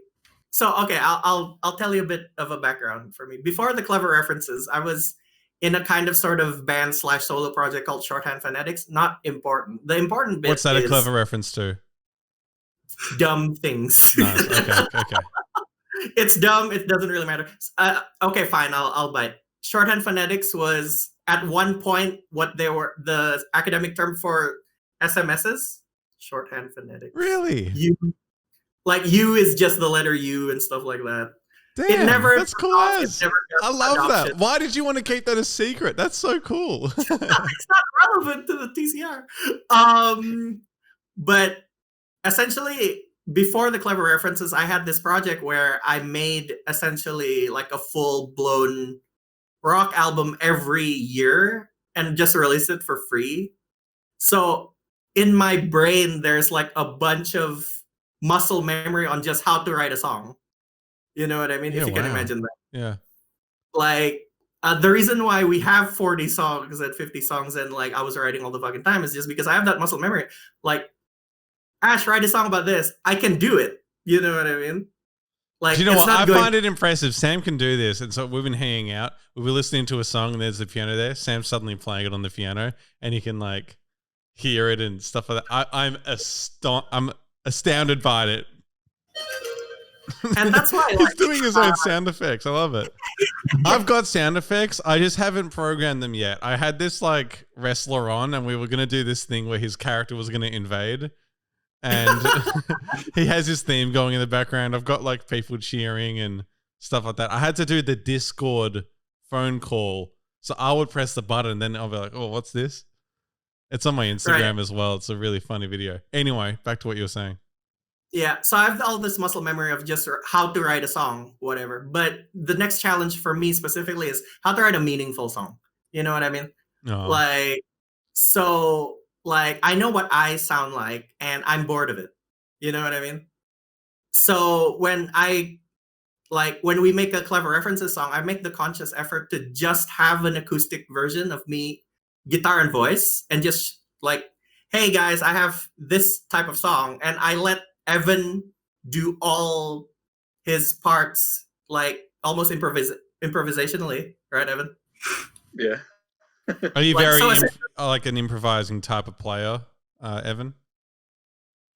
tell you a bit of a background for me. Before the Clever References, I was in a kind of sort of band / solo project called Shorthand Phonetics. Not important. The important bit What's that is a clever reference to? dumb things. Nice. Okay. It's dumb. It doesn't really matter. Okay, fine. I'll bite. Shorthand Phonetics was at one point what they were the academic term for SMSs. Shorthand Phonetics. Really? U is just the letter U and stuff like that. Damn, that's cool. I love adoption. that. Why did you want to keep that a secret? That's so cool. It's not relevant to the TCR. But essentially, before the Clever References, I had this project where I made essentially like a full-blown rock album every year and just released it for free. So in my brain, there's like a bunch of muscle memory on just how to write a song. You know what I mean? Yeah, if you can wow. imagine that. Yeah. Like, the reason why we have 40 songs and 50 songs and like I was writing all the fucking time is just because I have that muscle memory. Like, Ash, write a song about this. I can do it. You know what I mean? Like, do you know what? I find it impressive. Sam can do this. And so we've been hanging out. We'll be listening to a song and there's the piano there. Sam's suddenly playing it on the piano and he can like hear it and stuff like that. I'm astounded by it. And that's why he's doing his own sound effects. I love it. I've got sound effects. I just haven't programmed them yet. I had this like wrestler on and we were going to do this thing where his character was going to invade. And he has his theme going in the background. I've got like people cheering and stuff like that. I had to do the Discord phone call. So I would press the button and then I'll be like, oh, what's this? It's on my Instagram as well. It's a really funny video. Anyway, back to what you were saying. Yeah, so I have all this muscle memory of just how to write a song, whatever. But the next challenge for me specifically is how to write a meaningful song. You know what I mean? Oh. Like, like I know what I sound like, and I'm bored of it. You know what I mean? So when we make a Clever References song, I make the conscious effort to just have an acoustic version of me, guitar and voice, and just like, hey guys, I have this type of song, and I let Evan do all his parts, like almost improvisationally, right, Evan? Yeah. Are you Like, very so like an improvising type of player, Evan?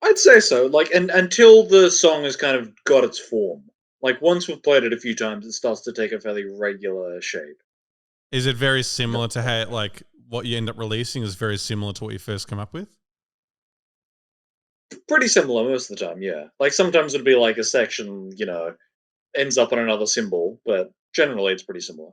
I'd say so. Like, and until the song has kind of got its form. Like, once we've played it a few times, it starts to take a fairly regular shape. Is it very similar to how, like, what you end up releasing is very similar to what you first come up with? Pretty similar most of the time, yeah. Like, sometimes it'd be like a section, ends up on another symbol, but generally it's pretty similar.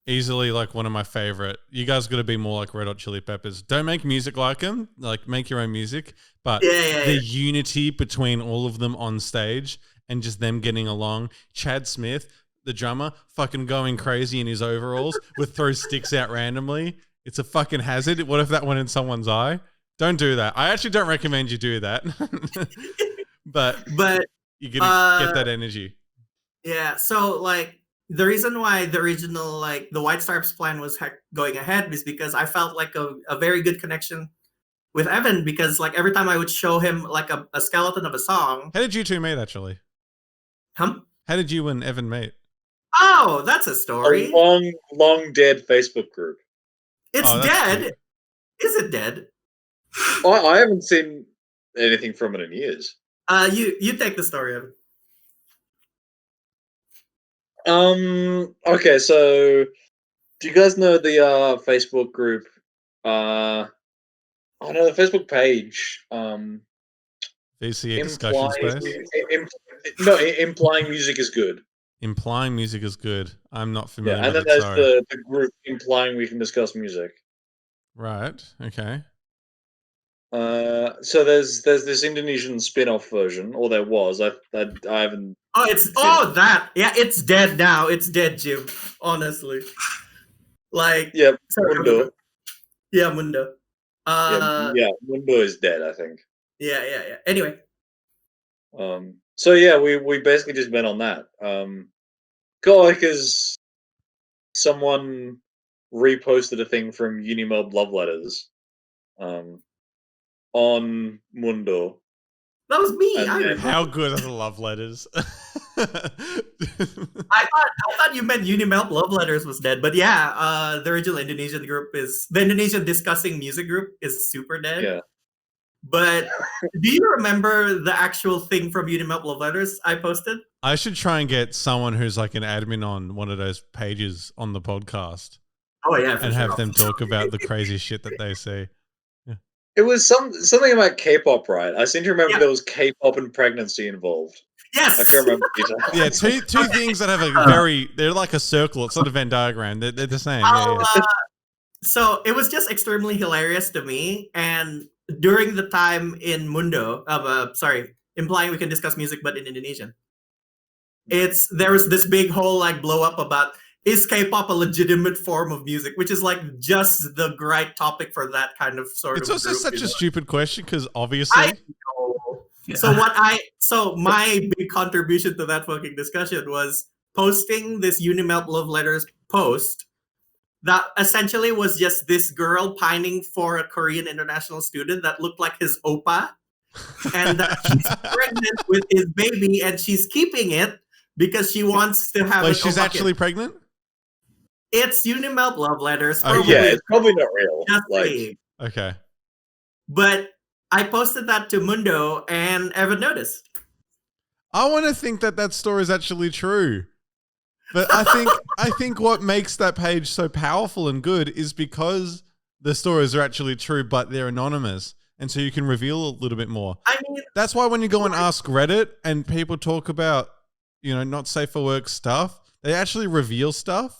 Easily, like, one of my favorite. You guys got to be more like Red Hot Chili Peppers. Don't make music like them. Like, make your own music. But the unity between all of them on stage and just them getting along. Chad Smith, the drummer, fucking going crazy in his overalls would throw sticks out randomly. It's a fucking hazard. What if that went in someone's eye? Don't do that. I actually don't recommend you do that. but you're gonna get that energy. Yeah, so like the reason why the original, like the White Stripes plan was going ahead is because I felt like a very good connection with Evan, because like every time I would show him like a skeleton of a song. How did you two meet, actually? How did you and Evan meet? Oh, that's a story. A long dead Facebook group. It's dead. Cute. Is it dead? I haven't seen anything from it in years. You take the story, Evan. Okay, so do you guys know the Facebook group? I know the Facebook page. VCA discussion space. Implying music is good. Implying music is good. I'm not familiar. Yeah, and then with there's the group implying we can discuss music. Right. Okay. So there's this Indonesian spin-off version, or there was. I haven't. Oh, it's dead now. It's dead, Jim. Honestly, like Mundo. Yeah, Mundo. Mundo is dead, I think. Yeah. Anyway. So yeah, we basically just met on that. Got like as someone reposted a thing from Unimelb Love Letters, on Mundo. That was me. How good are the love letters? I thought you meant Unimelb Love Letters was dead, but yeah, the original Indonesian group the Indonesian discussing music group is super dead. Yeah. But do you remember the actual thing from Unimelb Love Letters I posted? I should try and get someone who's like an admin on one of those pages on the podcast. Oh yeah, and have them talk about the crazy shit that they see. It was something about K-pop, right? I seem to remember there was K-pop and pregnancy involved. Yes, I can't remember. Yeah, two things that have they're like a circle. It's not a Venn diagram. They're the same. So it was just extremely hilarious to me. And during the time in Mundo, implying we can discuss music, but in Indonesian, there was this big whole like blow up about, is K-pop a legitimate form of music? Which is like just the right topic for that kind of sort of. It's also group, such a stupid question because obviously. I know. Yeah. So my big contribution to that fucking discussion was posting this Unimelb Love Letters post that essentially was just this girl pining for a Korean international student that looked like his oppa, and that she's pregnant with his baby and she's keeping it because she wants to have. Wait, she's actually pregnant? It's Unimelb Love Letters. It's probably not real. Okay. But I posted that to Mundo and Evan noticed. I want to think that story is actually true. But I think what makes that page so powerful and good is because the stories are actually true, but they're anonymous. And so you can reveal a little bit more. I mean, that's why when you go and ask Reddit and people talk about, not safe for work stuff, they actually reveal stuff.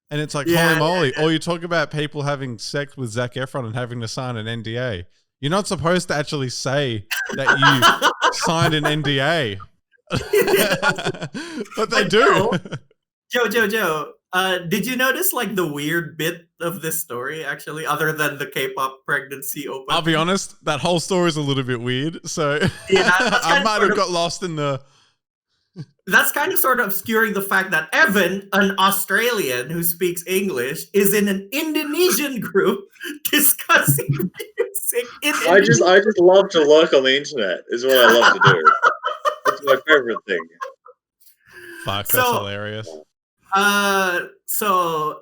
And it's like, holy moly. Or you talk about people having sex with Zac Efron and having to sign an NDA. You're not supposed to actually say that you signed an NDA. But they do. Joe, Did you notice like the weird bit of this story actually, other than the K-pop pregnancy open? I'll be honest, that whole story is a little bit weird. So Yeah, I might have got lost in the. That's kind of sort of obscuring the fact that Evan, an Australian who speaks English, is in an Indonesian group discussing music in I just love to lurk on the internet. Is what I love to do. It's my favorite thing. Fuck, that's So- hilarious. So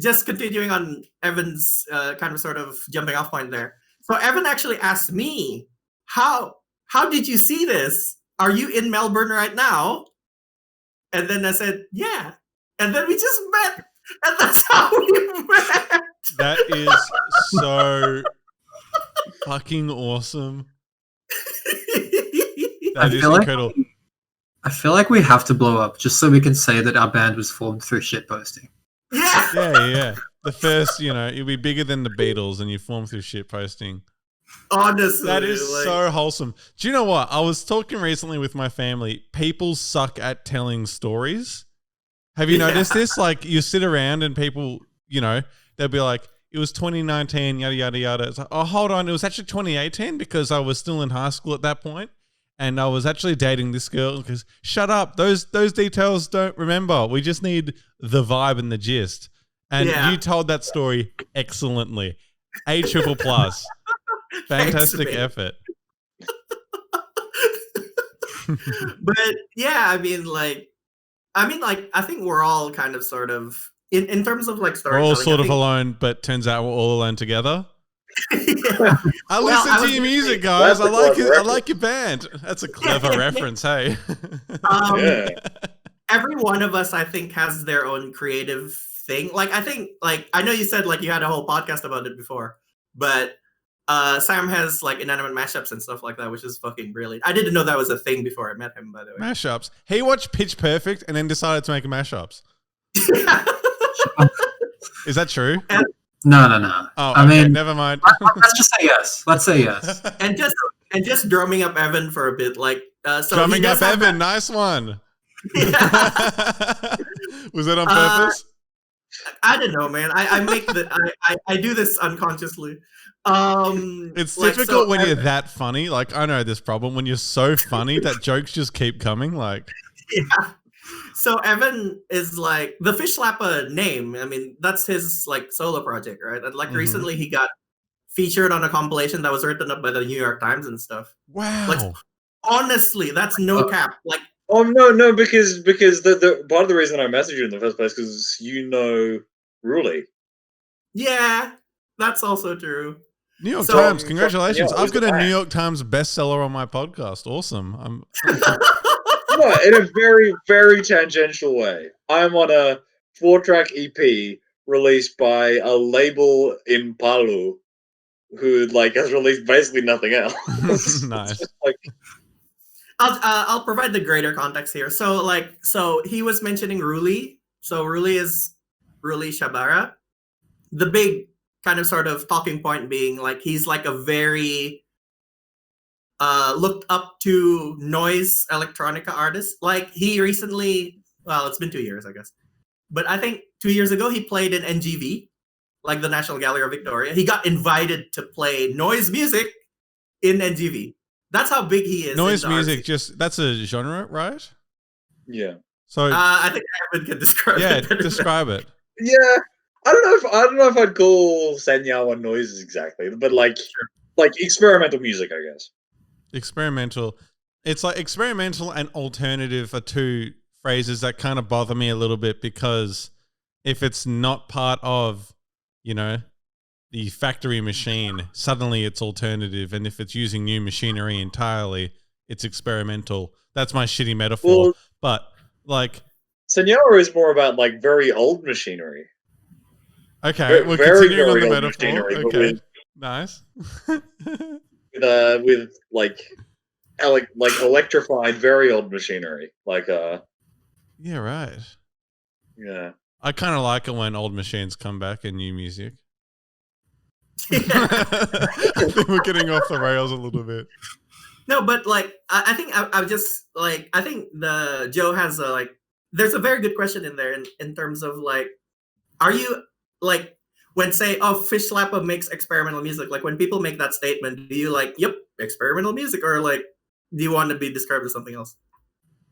just continuing on Evan's kind of sort of jumping off point there. So Evan actually asked me, how did you see this? Are you in Melbourne right now? And then I said, yeah. And then we just met. And that's how we met. That is so fucking awesome. That is feel like- incredible. I feel like we have to blow up just so we can say that our band was formed through shitposting. Yeah. Yeah. The first, you'll be bigger than the Beatles and you form through shit posting. Honestly. That is like, so wholesome. Do you know what? I was talking recently with my family. People suck at telling stories. Have you noticed this? Like, you sit around and people, they'll be like, it was 2019, yada, yada, yada. It's like, oh, hold on. It was actually 2018 because I was still in high school at that point. And I was actually dating this girl because, shut up. Those details don't remember. We just need the vibe and the gist. And you told that story excellently. A triple plus. Fantastic effort. But yeah, I think we're all kind of sort of in terms of like We're storytelling. all sort I of think- alone, but turns out we're all alone together. Yeah. I Well, listen I to was your gonna music, say- guys. That's I a like clever it. I like your band. That's a clever reference, hey. Yeah. Every one of us, I think, has their own creative thing. Like, I think, like, I know you said like you had a whole podcast about it before, but Sam has like inanimate mashups and stuff like that, which is fucking brilliant. I didn't know that was a thing before I met him, by the way. Mashups. He watched Pitch Perfect and then decided to make mashups. Is that true? No. Oh, I okay. mean- Never mind. Let's just say yes. Let's say yes. and just drumming up Evan for a bit, like so he Drumming does up have Evan. Nice one. that- Was that on purpose? I don't know, man. I make I do this unconsciously. It's like, difficult so when you're Evan- that funny. Like, I know this problem. When you're so funny that jokes just keep coming. Like, Yeah. So Evan is like the Fish Slapper name. I mean, that's his like solo project, right? And like Mhm. recently he got featured on a compilation that was written up by the New York Times and stuff. wow. Honestly, that's no cap. Like, Oh no, because the part of the reason I messaged you in the first place because Ruli. yeah, that's also true. New York So- Times, congratulations. Yeah, I've got a who's New that? York Times bestseller on my podcast. Awesome. No, in a very, very tangential way. I'm on a 4-track EP released by a label in Palu who like has released basically nothing else. Nice. It's just like, I'll provide the greater context here. So he was mentioning Ruli. So Ruli is Ruli Shabara. The big kind of sort of talking point being like he's like a very looked up to noise electronica artist. Like he recently, well, it's been 2 years, I guess. But I think 2 years ago he played in NGV, like the National Gallery of Victoria. He got invited to play noise music in NGV. That's how big he is. Noise in the music, RC. that's a genre, right? yeah. So, I think Evan can describe yeah, it. better than describe it. Yeah. I don't know if I'd call Senyawa noises exactly, but like experimental music, I guess. Experimental. It's like experimental and alternative are two phrases that kind of bother me a little bit because if it's not part of, the factory machine, suddenly it's alternative. And if it's using new machinery entirely, it's experimental. That's my shitty metaphor. Well, But like, Senyawa is more about like very old machinery. okay, we're Very, continuing on very the old metaphor. machinery, but Okay, with- nice. With like electrified very old machinery. Like Yeah, right. yeah. I kind of like it when old machines come back and new music. Yeah. I think we're getting off the rails a little bit. No, but like I think I just like I think the Joe has a like there's a very good question in there in terms of like, are you like when say, oh, Fish Slappa makes experimental music, like when people make that statement, do you like, yep, experimental music, or like, do you want to be described as something else?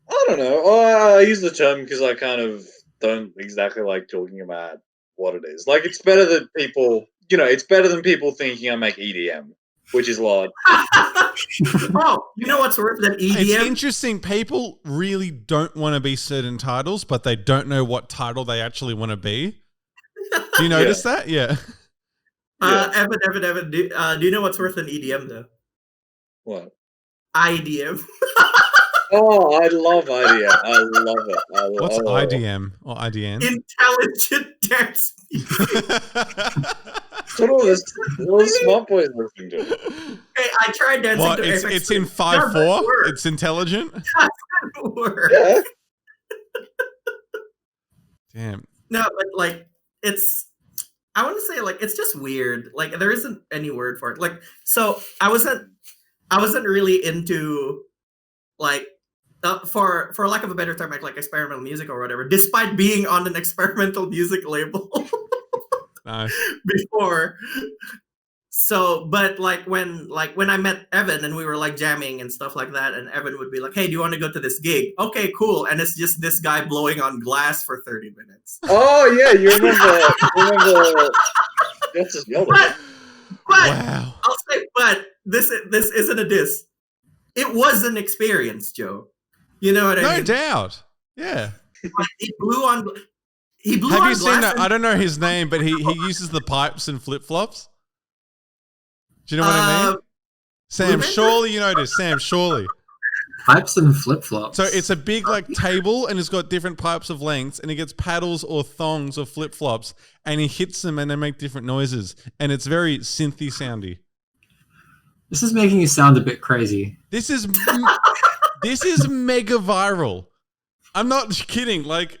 I don't know. I use the term because I kind of don't exactly like talking about what it is. Like, it's better than people, it's better than people thinking I make EDM, which is large. Oh, you know what's worse than EDM? It's interesting. People really don't want to be certain titles, but they don't know what title they actually want to be. Do you notice that? Yeah. Evan, do you know what's worse than EDM though? What? IDM. Oh, I love IDM. I love it. What's IDM or IDN? Intelligent dance. What all the smart boys listening to? Hey, I tried dancing What? to It's in 5/4. It's intelligent. Yeah. Damn. No, but like I want to say like it's just weird. Like there isn't any word for it. Like so I wasn't really into like for lack of a better term like experimental music or whatever, despite being on an experimental music label Nice. before. So, but like when I met Evan and we were like jamming and stuff like that, and Evan would be like, "Hey, do you want to go to this gig?" Okay, cool. And it's just this guy blowing on glass for 30 minutes. Oh yeah, you remember? That's just yellow. But Wow. I'll say, but this isn't a diss. It was an experience, Joe. You know what I mean? No doubt. Yeah. He blew on. Have you seen that? I don't know his name, but he uses the pipes and flip flops. Do you know what I mean? Sam, surely you know this. Sam, surely. Pipes and flip flops. So it's a big like table, and it's got different pipes of lengths, and he gets paddles or thongs or flip flops, and he hits them, and they make different noises, and it's very synthy soundy. This is making you sound a bit crazy. This is mega viral. I'm not kidding. Like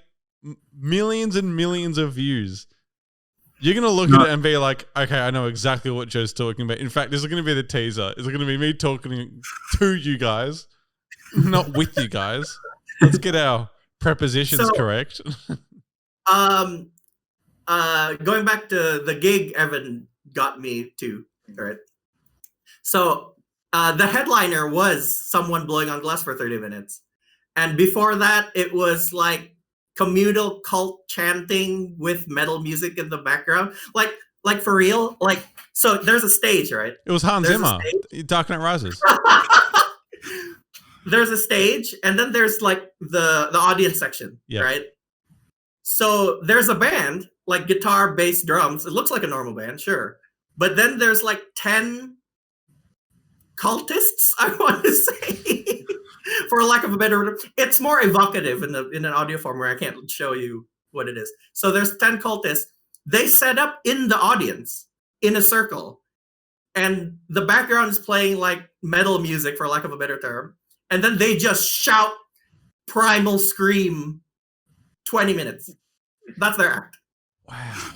millions and millions of views. You're going to look at it and be like, okay, I know exactly what Joe's talking about. In fact, this is going to be the teaser. It's going to be me talking to you guys, not with you guys. Let's get our prepositions correct. Going back to the gig Evan got me to, right? So the headliner was someone blowing on glass for 30 minutes. And before that, it was like communal cult chanting with metal music in the background. Like for real? Like, so there's a stage, right? It was Hans Zimmer, Dark Knight Rises. There's a stage, and then there's like the audience section, right? So there's a band, like guitar, bass, drums. It looks like a normal band, sure. But then there's like 10 cultists, I want to say. For lack of a better word, it's more evocative in an audio form where I can't show you what it is. So there's 10 cultists. They set up in the audience in a circle, and the background is playing like metal music, for lack of a better term. And then they just shout primal scream 20 minutes. That's their act. Wow.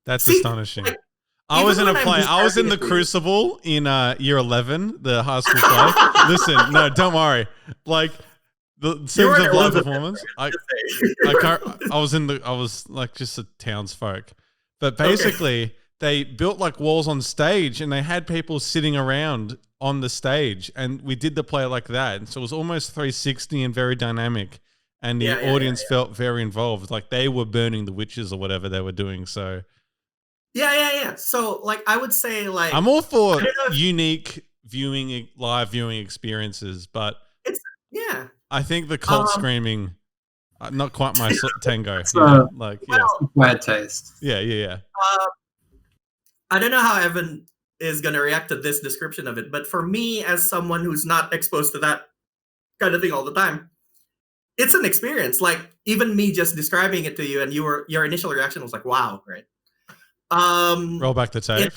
That's astonishing. Like, I was in a play. I was in the Crucible in year 11, the high school play. Listen, no, don't worry. Like the scenes of live performance. I was like just a townsfolk, but basically they built like walls on stage, and they had people sitting around on the stage, and we did the play like that. And so it was almost 360 and very dynamic, and the audience felt very involved, like they were burning the witches or whatever they were doing. So. Yeah. So, like, I would say, like, I'm all for unique live viewing experiences, but I think the cult screaming, not quite my tango. Bad taste. Yeah. I don't know how Evan is going to react to this description of it, but for me, as someone who's not exposed to that kind of thing all the time, it's an experience. Like, even me just describing it to you, and your initial reaction was like, "Wow!" Right? Roll back the tape.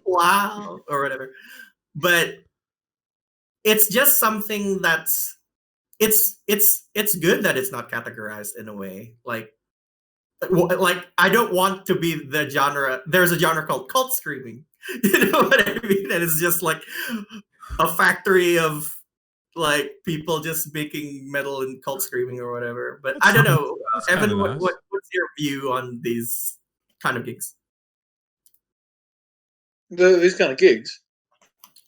Wow, or whatever. But it's just something that's it's good that it's not categorized in a way. Like I don't want to be the genre. There's a genre called cult screaming. You know what I mean? And it's just like a factory of like people just making metal and cult screaming or whatever. But That's I don't know, That's Evan. kinda nice. What's your view on these kind of gigs? These kind of gigs.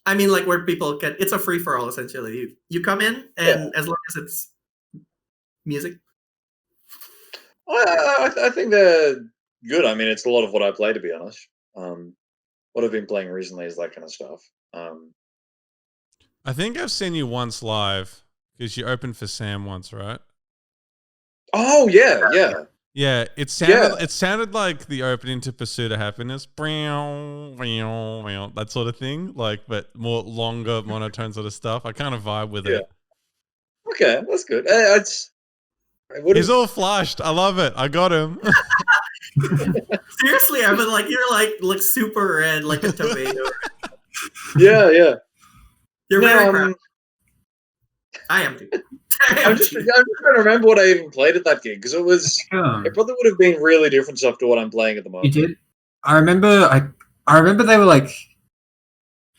I mean, like where people get it's a free for all essentially. You come in and as long as it's music. I think they're good. I mean, it's a lot of what I play, to be honest. What I've been playing recently is that kind of stuff. I think I've seen you once live because you opened for Sam once, right? Oh yeah. Yeah, it sounded like the opening to Pursuit of Happiness, that sort of thing, like, but more longer monotone sort of stuff. I kind of vibe with it. Okay, that's good. He's all flushed. I love it. I got him. Seriously, Evan, like you're like super red, like a tomato. Yeah. You're very proud. I am too. I'm just trying to remember what I even played at that gig because it probably would have been really different stuff to what I'm playing at the moment. You did? I remember they were like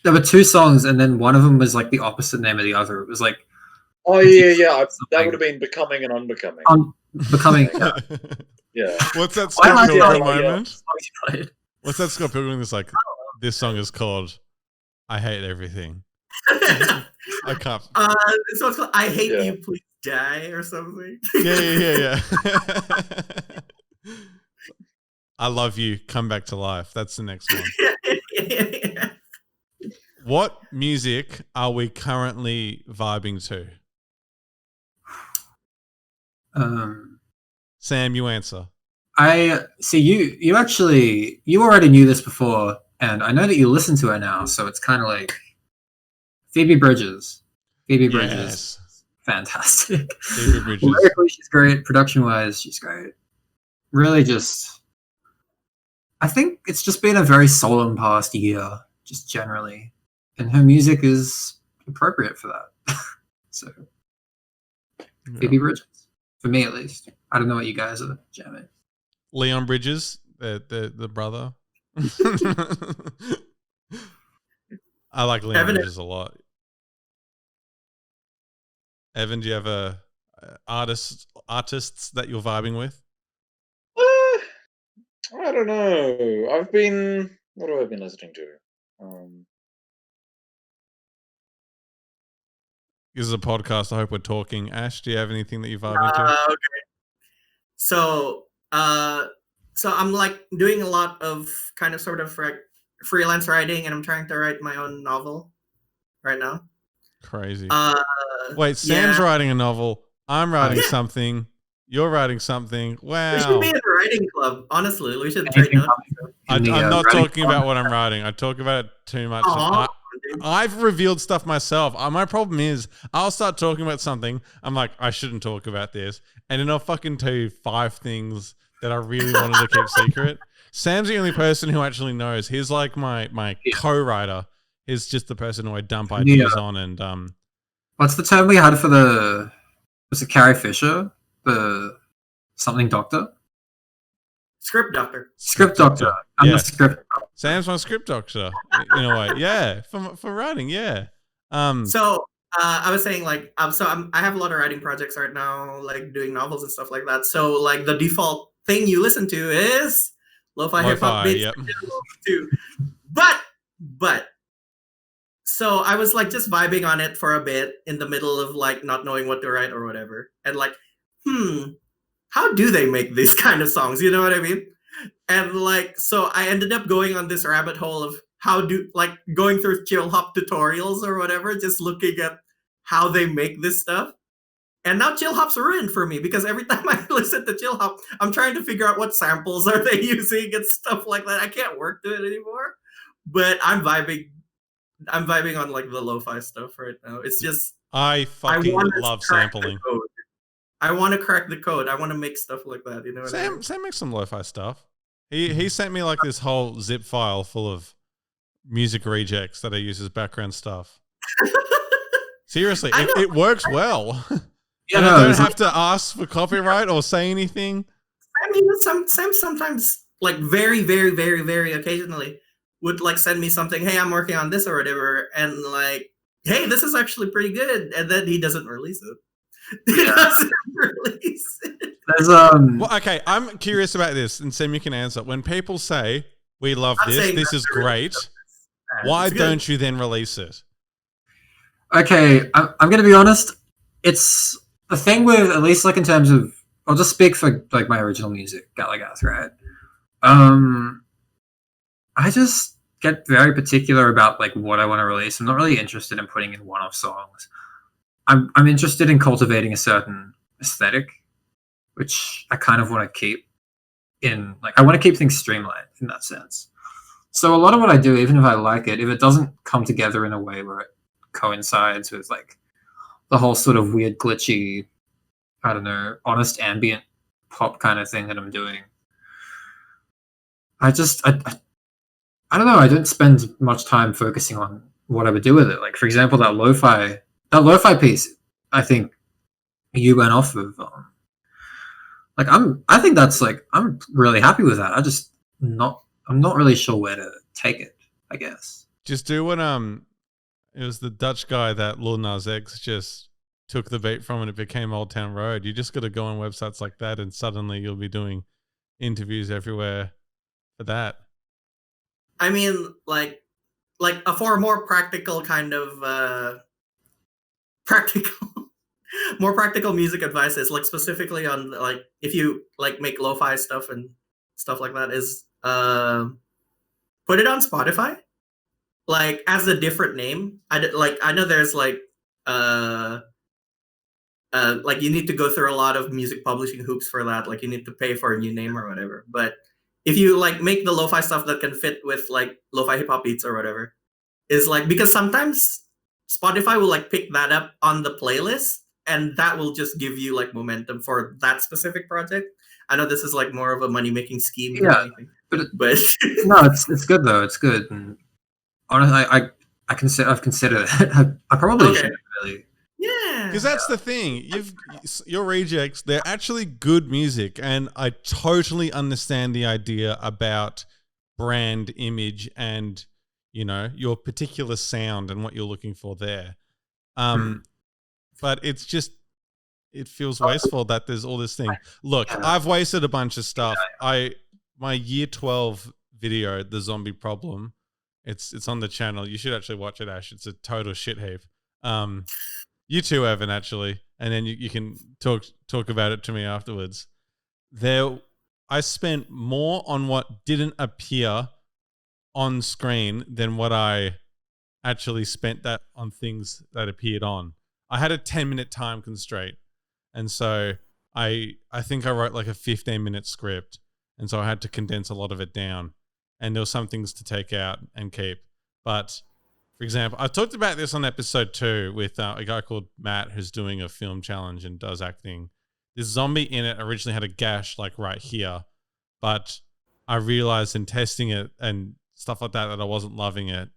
there were two songs and then one of them was like the opposite name of the other. It was like oh yeah. That would have been Becoming and Unbecoming. Becoming. Yeah. What's that Scott Pilgrim Yeah. moment? What's that Scott Pilgrim that's like, this song is called I Hate Everything. I can't. So it's called I Hate You, Please Die or something. Yeah. I Love You, Come Back to Life. That's the next one. Yeah. What music are we currently vibing to? Sam, you answer. I see you already knew this before, and I know that you listen to her now, so it's kind of like Phoebe Bridges. Bridges, fantastic. Phoebe Bridges. Lyrically, she's great. Production-wise, she's great. Really, I think it's just been a very solemn past year, just generally, and her music is appropriate for that. So, Phoebe Bridges, for me at least. I don't know what you guys are jamming. Leon Bridges, the brother. I like Leon Bridges a lot. Evan, do you have artists that you're vibing with? I don't know. What have I been listening to? This is a podcast. I hope we're talking. Ash, do you have anything that you're vibing to? Okay. So I'm like doing a lot of kind of sort of freelance writing, and I'm trying to write my own novel right now. Crazy. Wait, Sam's writing a novel. I'm writing something. You're writing something. Wow. We should be in a writing club. Honestly, we should trade notes. I'm not talking about what I'm writing. I talk about it too much. I've revealed stuff myself. My problem is I'll start talking about something. I'm like, I shouldn't talk about this. And then I'll fucking tell you 5 things that I really wanted to keep secret. Sam's the only person who actually knows. He's like my co-writer. He's just the person who I dump ideas on. And what's the term we had for was it Carrie Fisher? The something doctor? Script doctor. Script doctor. I'm the script doctor. Sam's my script doctor in a way. Yeah, for writing. Yeah. So I was saying like I have a lot of writing projects right now, like doing novels and stuff like that. So like the default thing you listen to is lo-fi hip hop beats too. But so I was like just vibing on it for a bit in the middle of like not knowing what to write or whatever, and like how do they make these kind of songs? You know what I mean? And like, so I ended up going on this rabbit hole of going through chill hop tutorials or whatever, just looking at how they make this stuff. And now chill hop's ruined for me because every time I listen to chill hop, I'm trying to figure out what samples are they using and stuff like that. I can't work to it anymore. But I'm vibing on like the lo-fi stuff right now. It's just I fucking love sampling. I want to crack the code. I want to make stuff like that. You know what I mean? Sam makes some lo-fi stuff. He sent me like this whole zip file full of music rejects that I use as background stuff. Seriously, it works well. Yeah, I don't have to ask for copyright or say anything. I mean, Sam sometimes, like very, very, very, very occasionally, would like send me something. Hey, I'm working on this or whatever, and like hey, this is actually pretty good, and then he doesn't release it. He doesn't release it. There's Well, okay, I'm curious about this, and Sam, you can answer. When people say we love I'm saying this that is the release great, of this, why it's good. don't you then release it? okay. I'm gonna be honest. It's the thing with, at least like in terms of, I'll just speak for like my original music, Galagath, right? I just get very particular about like what I want to release. I'm not really interested in putting in one-off songs. I'm interested in cultivating a certain aesthetic, which I kind of want to keep in, like, I want to keep things streamlined in that sense. So a lot of what I do, even if I like it, if it doesn't come together in a way where it coincides with like the whole sort of weird glitchy, I don't know, honest ambient pop kind of thing that I'm doing, I just I don't know. I don't spend much time focusing on what I would do with it. Like, for example, that lo-fi piece, I think you went off of. Like, I think that's like, I'm really happy with that. I'm not really sure where to take it, I guess. Just do what it was the Dutch guy that Lil Nas X just took the beat from, and it became Old Town Road. You just got to go on websites like that, and suddenly you'll be doing interviews everywhere for that. I mean, like for a more practical kind of practical, more practical music advices, like specifically on like if you like make lo-fi stuff and stuff like that, is put it on Spotify, like as a different name. I know there's like you need to go through a lot of music publishing hoops for that. Like you need to pay for a new name or whatever. But if you like make the lo-fi stuff that can fit with like lo-fi hip hop beats or whatever, is like, because sometimes Spotify will like pick that up on the playlist, and that will just give you like momentum for that specific project. I know this is like more of a money making scheme than Yeah, anything, but but no, it's good though. It's good. And honestly, I've considered it. I probably Okay. should really. yeah, Because that's the thing. Your rejects, they're actually good music, and I totally understand the idea about brand image and, you know, your particular sound and what you're looking for there. But it's just, it feels wasteful that there's all this thing. Look, Yeah. I've wasted a bunch of stuff. My year 12 video, The Zombie Problem, it's on the channel. You should actually watch it, Ash. It's a total shit heap. You too, Evan, actually, and then you can talk about it to me afterwards. I spent more on what didn't appear on screen than what I actually spent that on things that appeared on. I had a 10-minute time constraint, and so I think I wrote like a 15-minute script, and so I had to condense a lot of it down, and there were some things to take out and keep. But for example, I talked about this on episode 2 with a guy called Matt who's doing a film challenge and does acting. This zombie in it originally had a gash like right here, but I realized in testing it and stuff like that I wasn't loving it,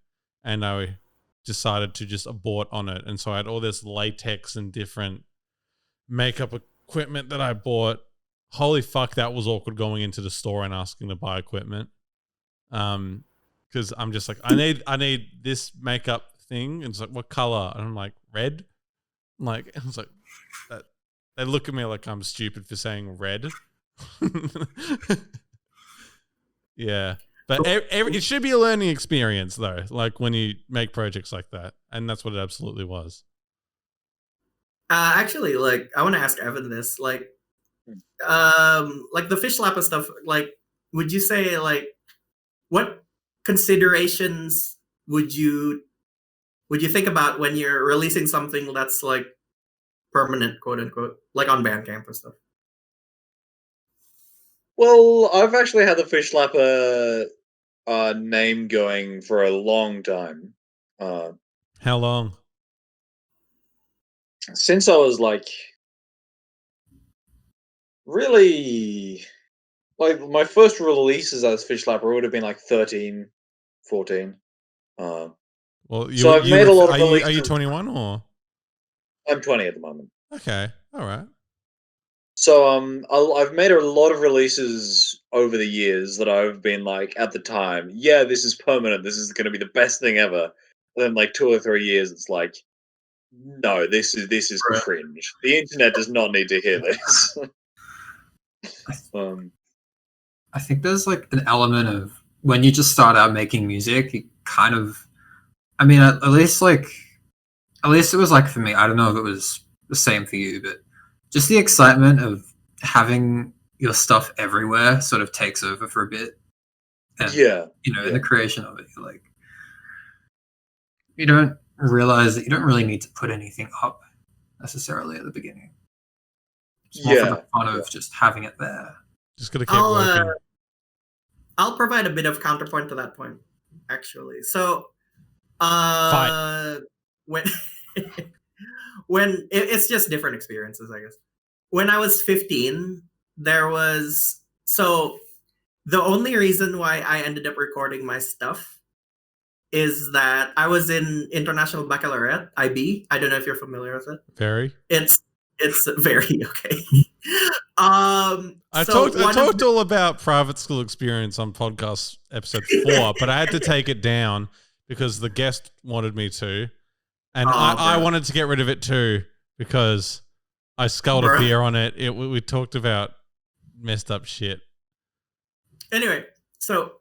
and I decided to just abort on it. And so I had all this latex and different makeup equipment that I bought. Holy fuck, that was awkward going into the store and asking to buy equipment. Because I'm just like, I need this makeup thing. And it's like, what color? And I'm like, red. Like, I was like, that. They look at me like I'm stupid for saying red. Yeah, but it should be a learning experience though. Like when you make projects like that, and that's what it absolutely was. actually, like I want to ask Evan this, like the fish lap and stuff. Like, would you say like what considerations would you think about when you're releasing something that's like permanent, quote unquote, like on Bandcamp and stuff? Well, I've actually had the Fish Lapper name going for a long time. How long? Since I was like really, like my first releases as Fish Lapper would have been like 13, 14. Well, So I've made a lot of releases. Are you 21 or? I'm 20 at the moment. Okay, all right. So I've made a lot of releases over the years that I've been like at the time, yeah, this is permanent. This is going to be the best thing ever. then like 2 or 3 years, it's like, no, this is Right. cringe. The internet does not need to hear this. I think there's like an element of when you just start out making music, you kind of, I mean, at least it was like for me. I don't know if it was the same for you, but just the excitement of having your stuff everywhere sort of takes over for a bit. And, in the creation of it, you're like, you don't realize that you don't really need to put anything up necessarily at the beginning. It's more for the fun of just having it there. Just gotta keep working. I'll provide a bit of counterpoint to that point, actually. So, when it's just different experiences, I guess. When I was 15, there was the only reason why I ended up recording my stuff is that I was in International Baccalaureate, IB. I don't know if you're familiar with it. Very. It's very okay. I talked all about private school experience on podcast episode 4, but I had to take it down because the guest wanted me to, and I wanted to get rid of it too because I sculled a beer on it. We talked about messed up shit. Anyway, so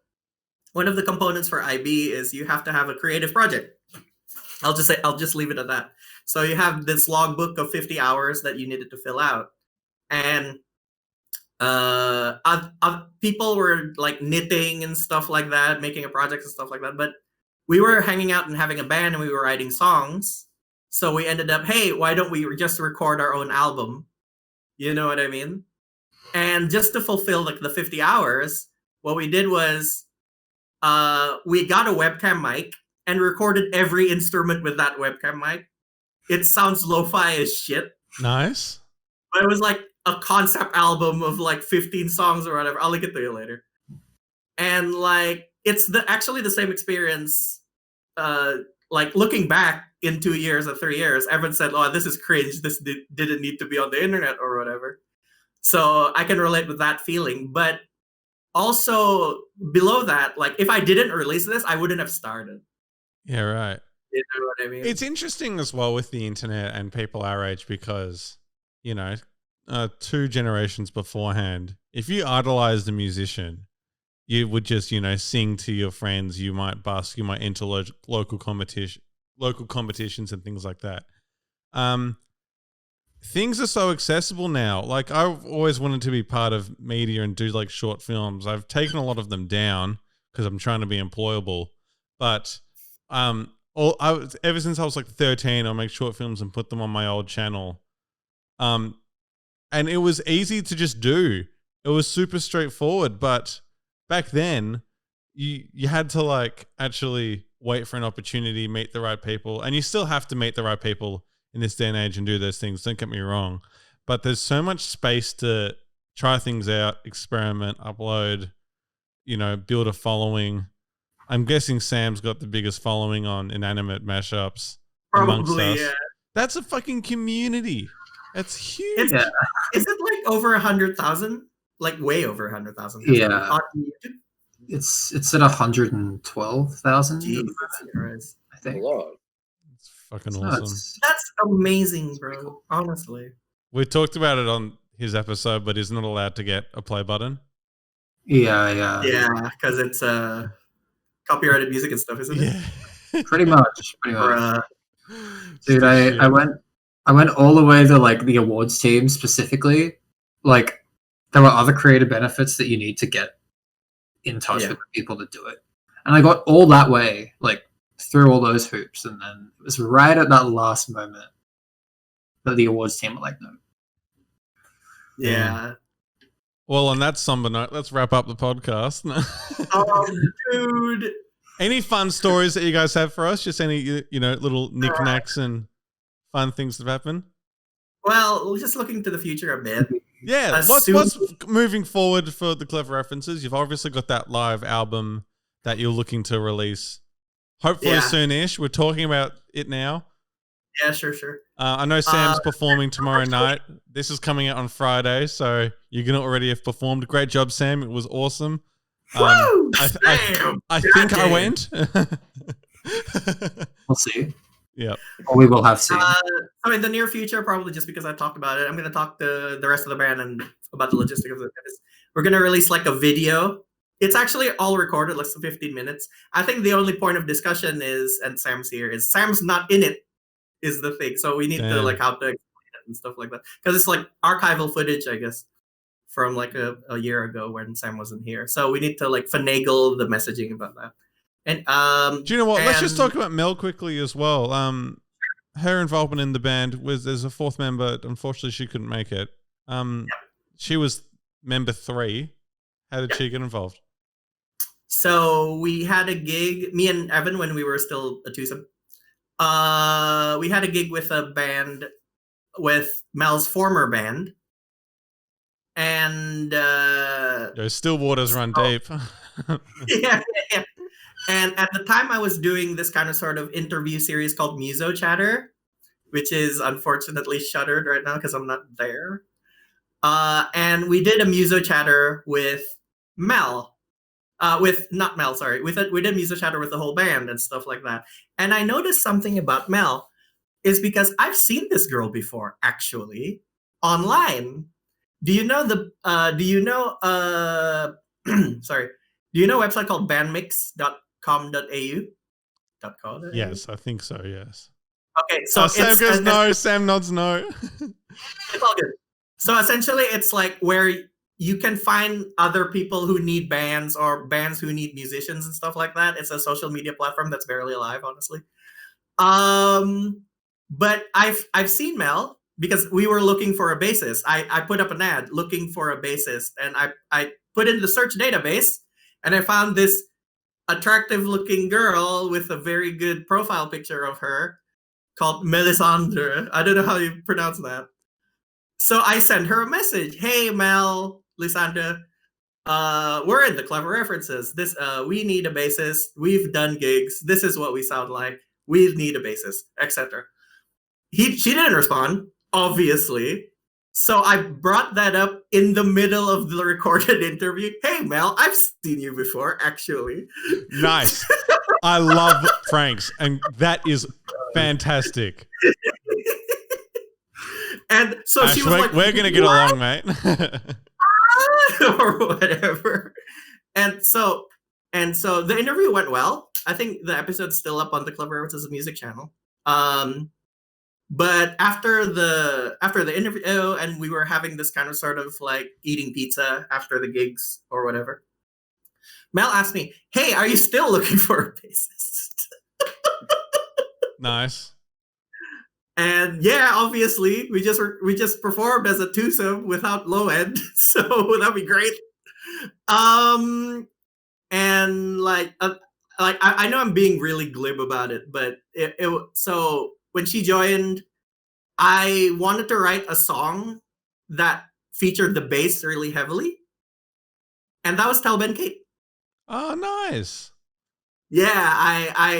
one of the components for IB is you have to have a creative project. I'll just leave it at that. So you have this logbook of 50 hours that you needed to fill out, and people were like knitting and stuff like that, making a project and stuff like that. But we were hanging out and having a band, and we were writing songs. So we ended up, hey, why don't we just record our own album? You know what I mean? And just to fulfill like the 50 hours, what we did was we got a webcam mic and recorded every instrument with that webcam mic. It sounds lo-fi as shit. Nice. But it was like a concept album of like 15 songs or whatever. I'll link it to you later. And like it's actually the same experience. Like looking back in 2 years or 3 years, everyone said, "Oh, this is cringe. This didn't need to be on the internet or whatever." So I can relate with that feeling. But also below that, like if I didn't release this, I wouldn't have started. Yeah, right. You know what I mean? It's interesting as well with the internet and people our age because, 2 generations beforehand, if you idolized a musician, you would just, sing to your friends. You might busk. You might enter local competitions and things like that. Things are so accessible now. Like I've always wanted to be part of media and do like short films. I've taken a lot of them down because I'm trying to be employable. But ever since I was like 13, I'll make short films and put them on my old channel. And it was easy to just do. It was super straightforward. But back then, you had to like actually wait for an opportunity, meet the right people, and you still have to meet the right people in this day and age and do those things. Don't get me wrong, but there's so much space to try things out, experiment, upload, build a following. I'm guessing Sam's got the biggest following on inanimate mashups amongst us. Yeah. That's a fucking community. That's huge. Is it like over 100,000? Like way over 100,000? Yeah. It's at 112,000. I think. A lot. It's fucking awesome. That's amazing, bro. Honestly. We talked about it on his episode, but he's not allowed to get a play button. Yeah, because it's copyrighted music and stuff, isn't it? Yeah. Pretty much. Dude, I went all the way to like the awards team specifically. Like there were other creative benefits that you need to get in touch with the people that do it. And I got all that way, like through all those hoops, and then it was right at that last moment that the awards team were like, no. Yeah. Well, on that somber note, let's wrap up the podcast. Dude. Any fun stories that you guys have for us? Just any, little knickknacks and fun things that happen? Well, just looking to the future a bit. Yeah, what's moving forward for the Cleaver References? You've obviously got that live album that you're looking to release. Hopefully soonish. We're talking about it now. Yeah, sure. I know Sam's performing tomorrow night. This is coming out on Friday, so you're going to already have performed. Great job, Sam. It was awesome. Woo! I think I went. We'll see. Yep. Or we will have seen. So in the near future, probably just because I talked about it, I'm going to talk to the rest of the band and about the logistics of it. We're going to release like a video. It's actually all recorded, less than 15 minutes. I think the only point of discussion is, and Sam's here, is Sam's not in it, is the thing. So we need to like how to explain it and stuff like that. Because it's like archival footage, I guess, from like a year ago when Sam wasn't here. So we need to like finagle the messaging about that. And do you know what? Let's just talk about Mel quickly as well. Her involvement in the band was there's a fourth member. Unfortunately, she couldn't make it. She was member 3. How did she get involved? So we had a gig, me and Evan, when we were still a twosome. We had a gig with a band, with Mel's former band. And Those still waters run deep. yeah. And at the time I was doing this kind of sort of interview series called Muso Chatter, which is unfortunately shuttered right now because I'm not there. And we did a Muso Chatter with Mel. We did Muso Chatter with the whole band and stuff like that. And I noticed something about Mel is because I've seen this girl before, actually, online. Do you know a website called bandmix.com.au? Yes, I think so, yes. Okay, so Sam goes no, Sam nods no. It's all good. So essentially it's like where you can find other people who need bands or bands who need musicians and stuff like that. It's a social media platform that's barely alive, honestly. But I've seen Mel because we were looking for a bassist. I put up an ad looking for a bassist, and I put in the search database, and I found this attractive looking girl with a very good profile picture of her called Melisandre. I don't know how you pronounce that. So I sent her a message. Hey, Mel, Lisandra, we're in the Cleaver References. We need a bassist. We've done gigs. This is what we sound like. We need a bassist, etc. She didn't respond, obviously. So I brought that up in the middle of the recorded interview. Hey, Mel, I've seen you before, actually. Nice. I love pranks, and that is fantastic. And so Ash, she was like, we're going to get along, mate. or whatever. And so the interview went well. I think the episode's still up on the Cleaver References music channel. But after the interview, and we were having this kind of sort of like eating pizza after the gigs or whatever, Mel asked me, "Hey, are you still looking for a bassist?" Nice. And yeah, obviously, we just performed as a twosome without low end, so that'd be great. And like I know I'm being really glib about it, but so when she joined, I wanted to write a song that featured the bass really heavily, and that was Tell Ben Kate. Oh, nice. Yeah,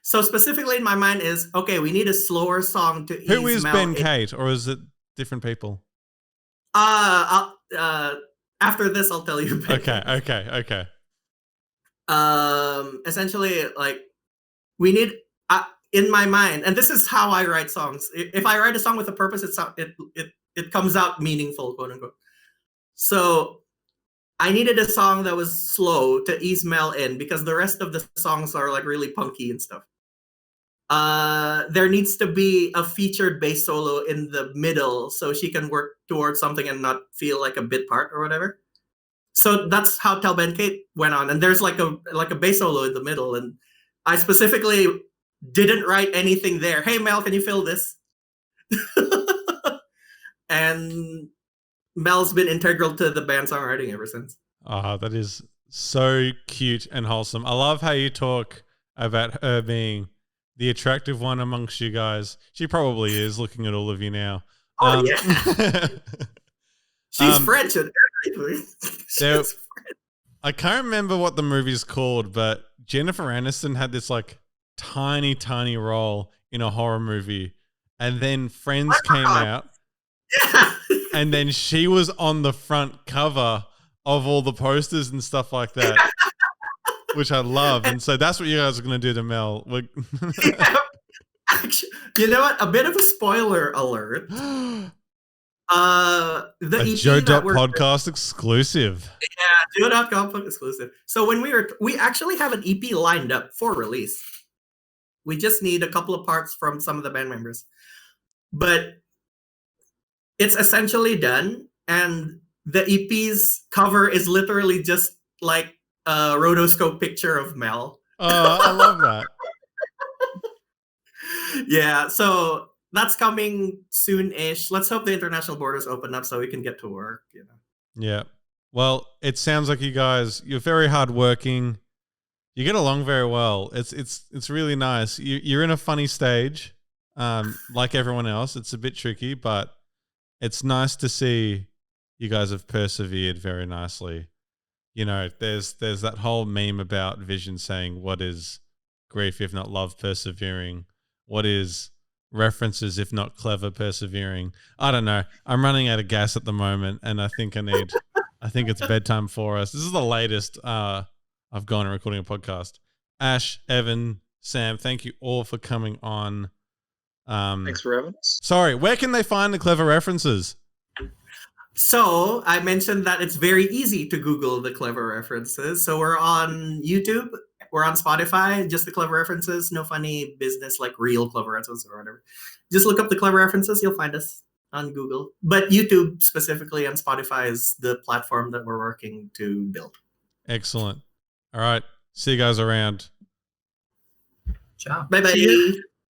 so specifically in my mind is, okay, we need a slower song to ease Who is Mel Ben Kate, or is it different people? After this, I'll tell you. Ben Okay. Essentially, like, we need, in my mind, and this is how I write songs. If I write a song with a purpose, it comes out meaningful, quote unquote. So I needed a song that was slow to ease Mel in, because the rest of the songs are like really punky and stuff. There needs to be a featured bass solo in the middle so she can work towards something and not feel like a bit part or whatever. So that's how Tell Ben Kate went on. And there's like a bass solo in the middle. And I specifically didn't write anything there. Hey, Mel, can you fill this? And Mel's been integral to the band songwriting ever since. Oh, that is so cute and wholesome. I love how you talk about her being the attractive one amongst you guys. She probably is, looking at all of you now. Oh, yeah. She's French and everything. French. I can't remember what the movie's called, but Jennifer Aniston had this like tiny role in a horror movie, and then Friends came out. Yeah. And then she was on the front cover of all the posters and stuff like that. which I love. And so that's what you guys are going to do to Mel. Yeah. Actually, you know what? A bit of a spoiler alert. The A EP Joe that we're podcast exclusive. Yeah, Joe.com exclusive. So when we actually have an EP lined up for release. We just need a couple of parts from some of the band members. But it's essentially done, and the EP's cover is literally just like a rotoscope picture of Mel. Oh, I love that. Yeah, so that's coming soon-ish. Let's hope the international borders open up so we can get to work. Yeah. Well, it sounds like you're very hardworking. You get along very well. It's really nice. You're in a funny stage, like everyone else. It's a bit tricky, but it's nice to see you guys have persevered very nicely. You know, there's that whole meme about Vision saying, "What is grief if not love persevering? What is references if not clever persevering?" I don't know. I'm running out of gas at the moment, and I think it's bedtime for us. This is the latest I've gone and recording a podcast. Ash, Evan, Sam, thank you all for coming on. Thanks for having us. Sorry, where can they find the Clever References? So I mentioned that it's very easy to Google the Clever References. So we're on YouTube, we're on Spotify, just the Clever References, no funny business like real Clever References or whatever. Just look up the Clever References, you'll find us on Google. But YouTube specifically and Spotify is the platform that we're working to build. Excellent. All right. See you guys around. Ciao. Bye-bye.